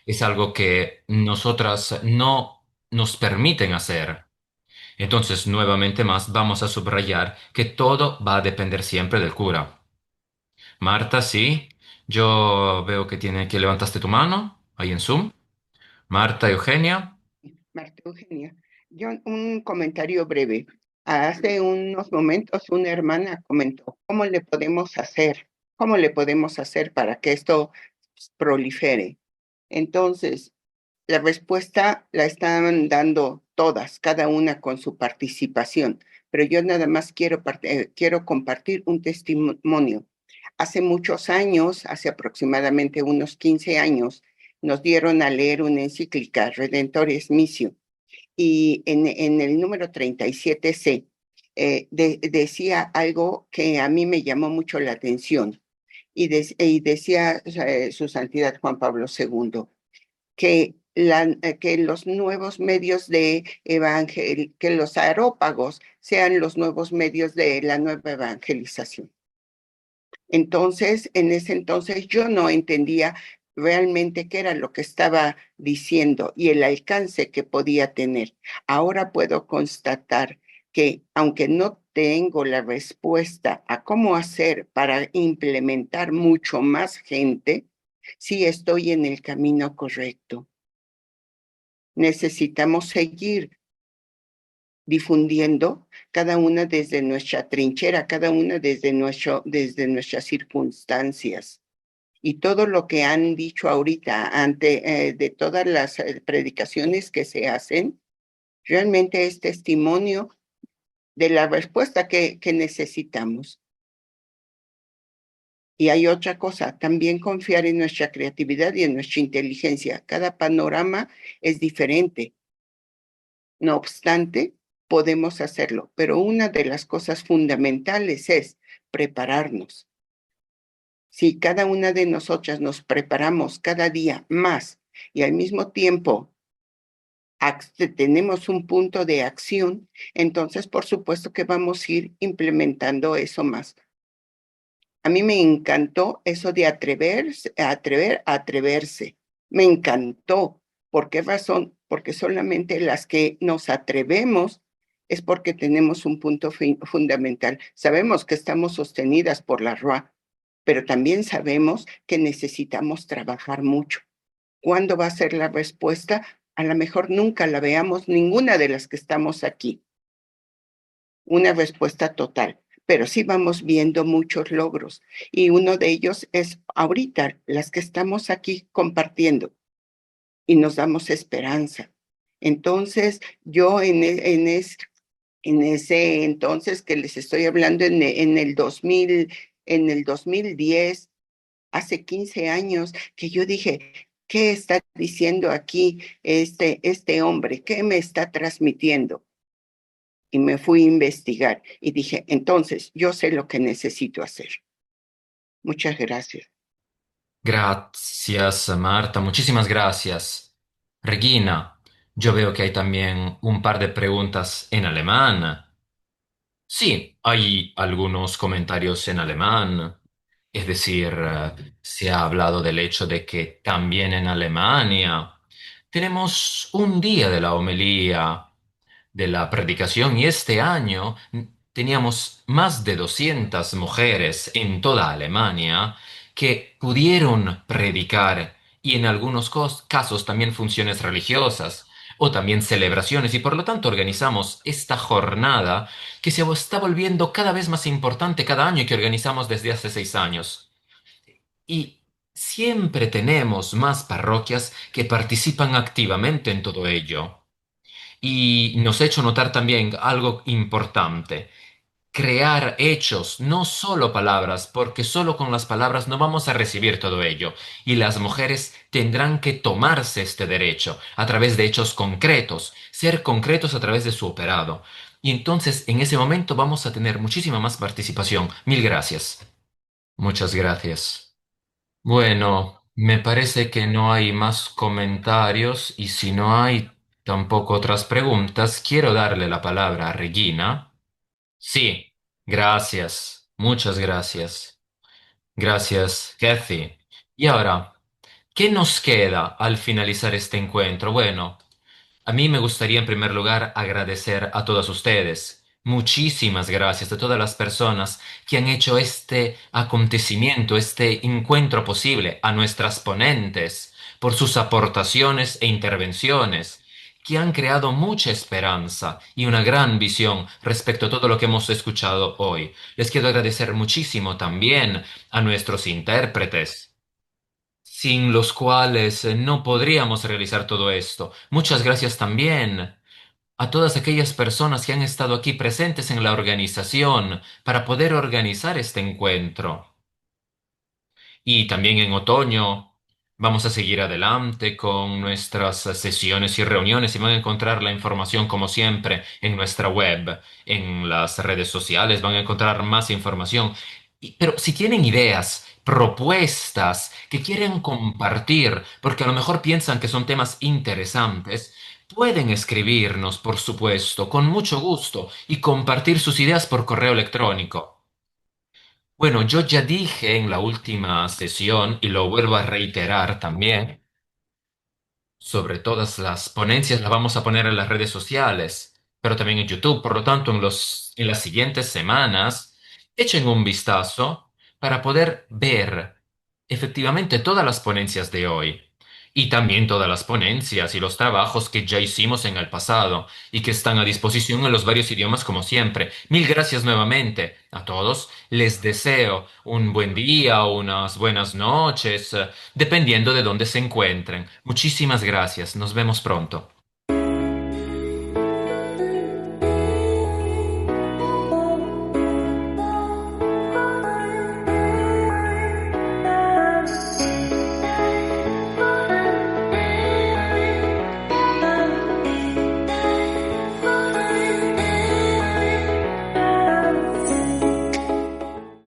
Es algo que nosotras no nos permiten hacer. Entonces, nuevamente más, vamos a subrayar que todo va a depender siempre del cura. Marta, sí, yo veo que que levantaste tu mano ahí en Zoom. Marta, Eugenia. Marta Eugenia, yo un comentario breve. Hace unos momentos una hermana comentó, ¿cómo le podemos hacer? ¿Cómo le podemos hacer para que esto prolifere? Entonces, la respuesta la están dando todas, cada una con su participación, pero yo nada más quiero compartir un testimonio. Hace muchos años, hace aproximadamente unos 15 años, nos dieron a leer una encíclica, Redemptoris Missio, y en el número 37C decía algo que a mí me llamó mucho la atención, y decía su santidad Juan Pablo II, que los nuevos medios de que los aerópagos sean los nuevos medios de la nueva evangelización. Entonces, en ese entonces yo no entendía realmente qué era lo que estaba diciendo y el alcance que podía tener. Ahora puedo constatar que aunque no tengo la respuesta a cómo hacer para implementar mucho más gente, sí estoy en el camino correcto. Necesitamos seguir difundiendo, cada una desde nuestra trinchera, cada una desde nuestras circunstancias. Y todo lo que han dicho ahorita de todas las predicaciones que se hacen, realmente es testimonio de la respuesta que necesitamos. Y hay otra cosa, también confiar en nuestra creatividad y en nuestra inteligencia. Cada panorama es diferente. No obstante, podemos hacerlo, pero una de las cosas fundamentales es prepararnos. Si cada una de nosotras nos preparamos cada día más y al mismo tiempo tenemos un punto de acción, entonces por supuesto que vamos a ir implementando eso más. A mí me encantó eso de atreverse. Me encantó. ¿Por qué razón? Porque solamente las que nos atrevemos es porque tenemos un punto fundamental. Sabemos que estamos sostenidas por la RUA, pero también sabemos que necesitamos trabajar mucho. ¿Cuándo va a ser la respuesta? A lo mejor nunca la veamos ninguna de las que estamos aquí. Una respuesta total, pero sí vamos viendo muchos logros. Y uno de ellos es ahorita, las que estamos aquí compartiendo y nos damos esperanza. Entonces, yo en ese entonces que les estoy hablando en el 2010, hace 15 años, que yo dije, ¿qué está diciendo aquí este hombre? ¿Qué me está transmitiendo? Y me fui a investigar y dije, entonces, yo sé lo que necesito hacer. Muchas gracias. Gracias, Marta. Muchísimas gracias. Regina, yo veo que hay también un par de preguntas en alemán. Sí, hay algunos comentarios en alemán. Es decir, se ha hablado del hecho de que también en Alemania tenemos un día de la homilía, de la predicación, y este año teníamos más de 200 mujeres en toda Alemania que pudieron predicar, y en algunos casos también funciones religiosas o también celebraciones, y por lo tanto organizamos esta jornada que se está volviendo cada vez más importante cada año y que organizamos desde hace 6 años. Y siempre tenemos más parroquias que participan activamente en todo ello. Y nos ha hecho notar también algo importante: crear hechos, no solo palabras, porque solo con las palabras no vamos a recibir todo ello. Y las mujeres tendrán que tomarse este derecho a través de hechos concretos, ser concretos a través de su operado. Y entonces en ese momento vamos a tener muchísima más participación. Mil gracias. Muchas gracias. Bueno, me parece que no hay más comentarios, y si no hay tampoco otras preguntas, quiero darle la palabra a Regina. Sí, gracias, muchas gracias. Gracias, Kathy. Y ahora, ¿qué nos queda al finalizar este encuentro? Bueno, a mí me gustaría en primer lugar agradecer a todas ustedes. Muchísimas gracias a todas las personas que han hecho este acontecimiento, este encuentro posible, a nuestras ponentes, por sus aportaciones e intervenciones, que han creado mucha esperanza y una gran visión respecto a todo lo que hemos escuchado hoy. Les quiero agradecer muchísimo también a nuestros intérpretes, sin los cuales no podríamos realizar todo esto. Muchas gracias también a todas aquellas personas que han estado aquí presentes en la organización para poder organizar este encuentro. Y también en otoño vamos a seguir adelante con nuestras sesiones y reuniones, y van a encontrar la información como siempre en nuestra web, en las redes sociales, van a encontrar más información. Pero si tienen ideas, propuestas que quieren compartir, porque a lo mejor piensan que son temas interesantes, pueden escribirnos, por supuesto, con mucho gusto, y compartir sus ideas por correo electrónico. Bueno, yo ya dije en la última sesión, y lo vuelvo a reiterar también, sobre todas las ponencias las vamos a poner en las redes sociales, pero también en YouTube. Por lo tanto, en las siguientes semanas, echen un vistazo para poder ver efectivamente todas las ponencias de hoy. Y también todas las ponencias y los trabajos que ya hicimos en el pasado y que están a disposición en los varios idiomas como siempre. Mil gracias nuevamente a todos. Les deseo un buen día o unas buenas noches, dependiendo de dónde se encuentren. Muchísimas gracias. Nos vemos pronto.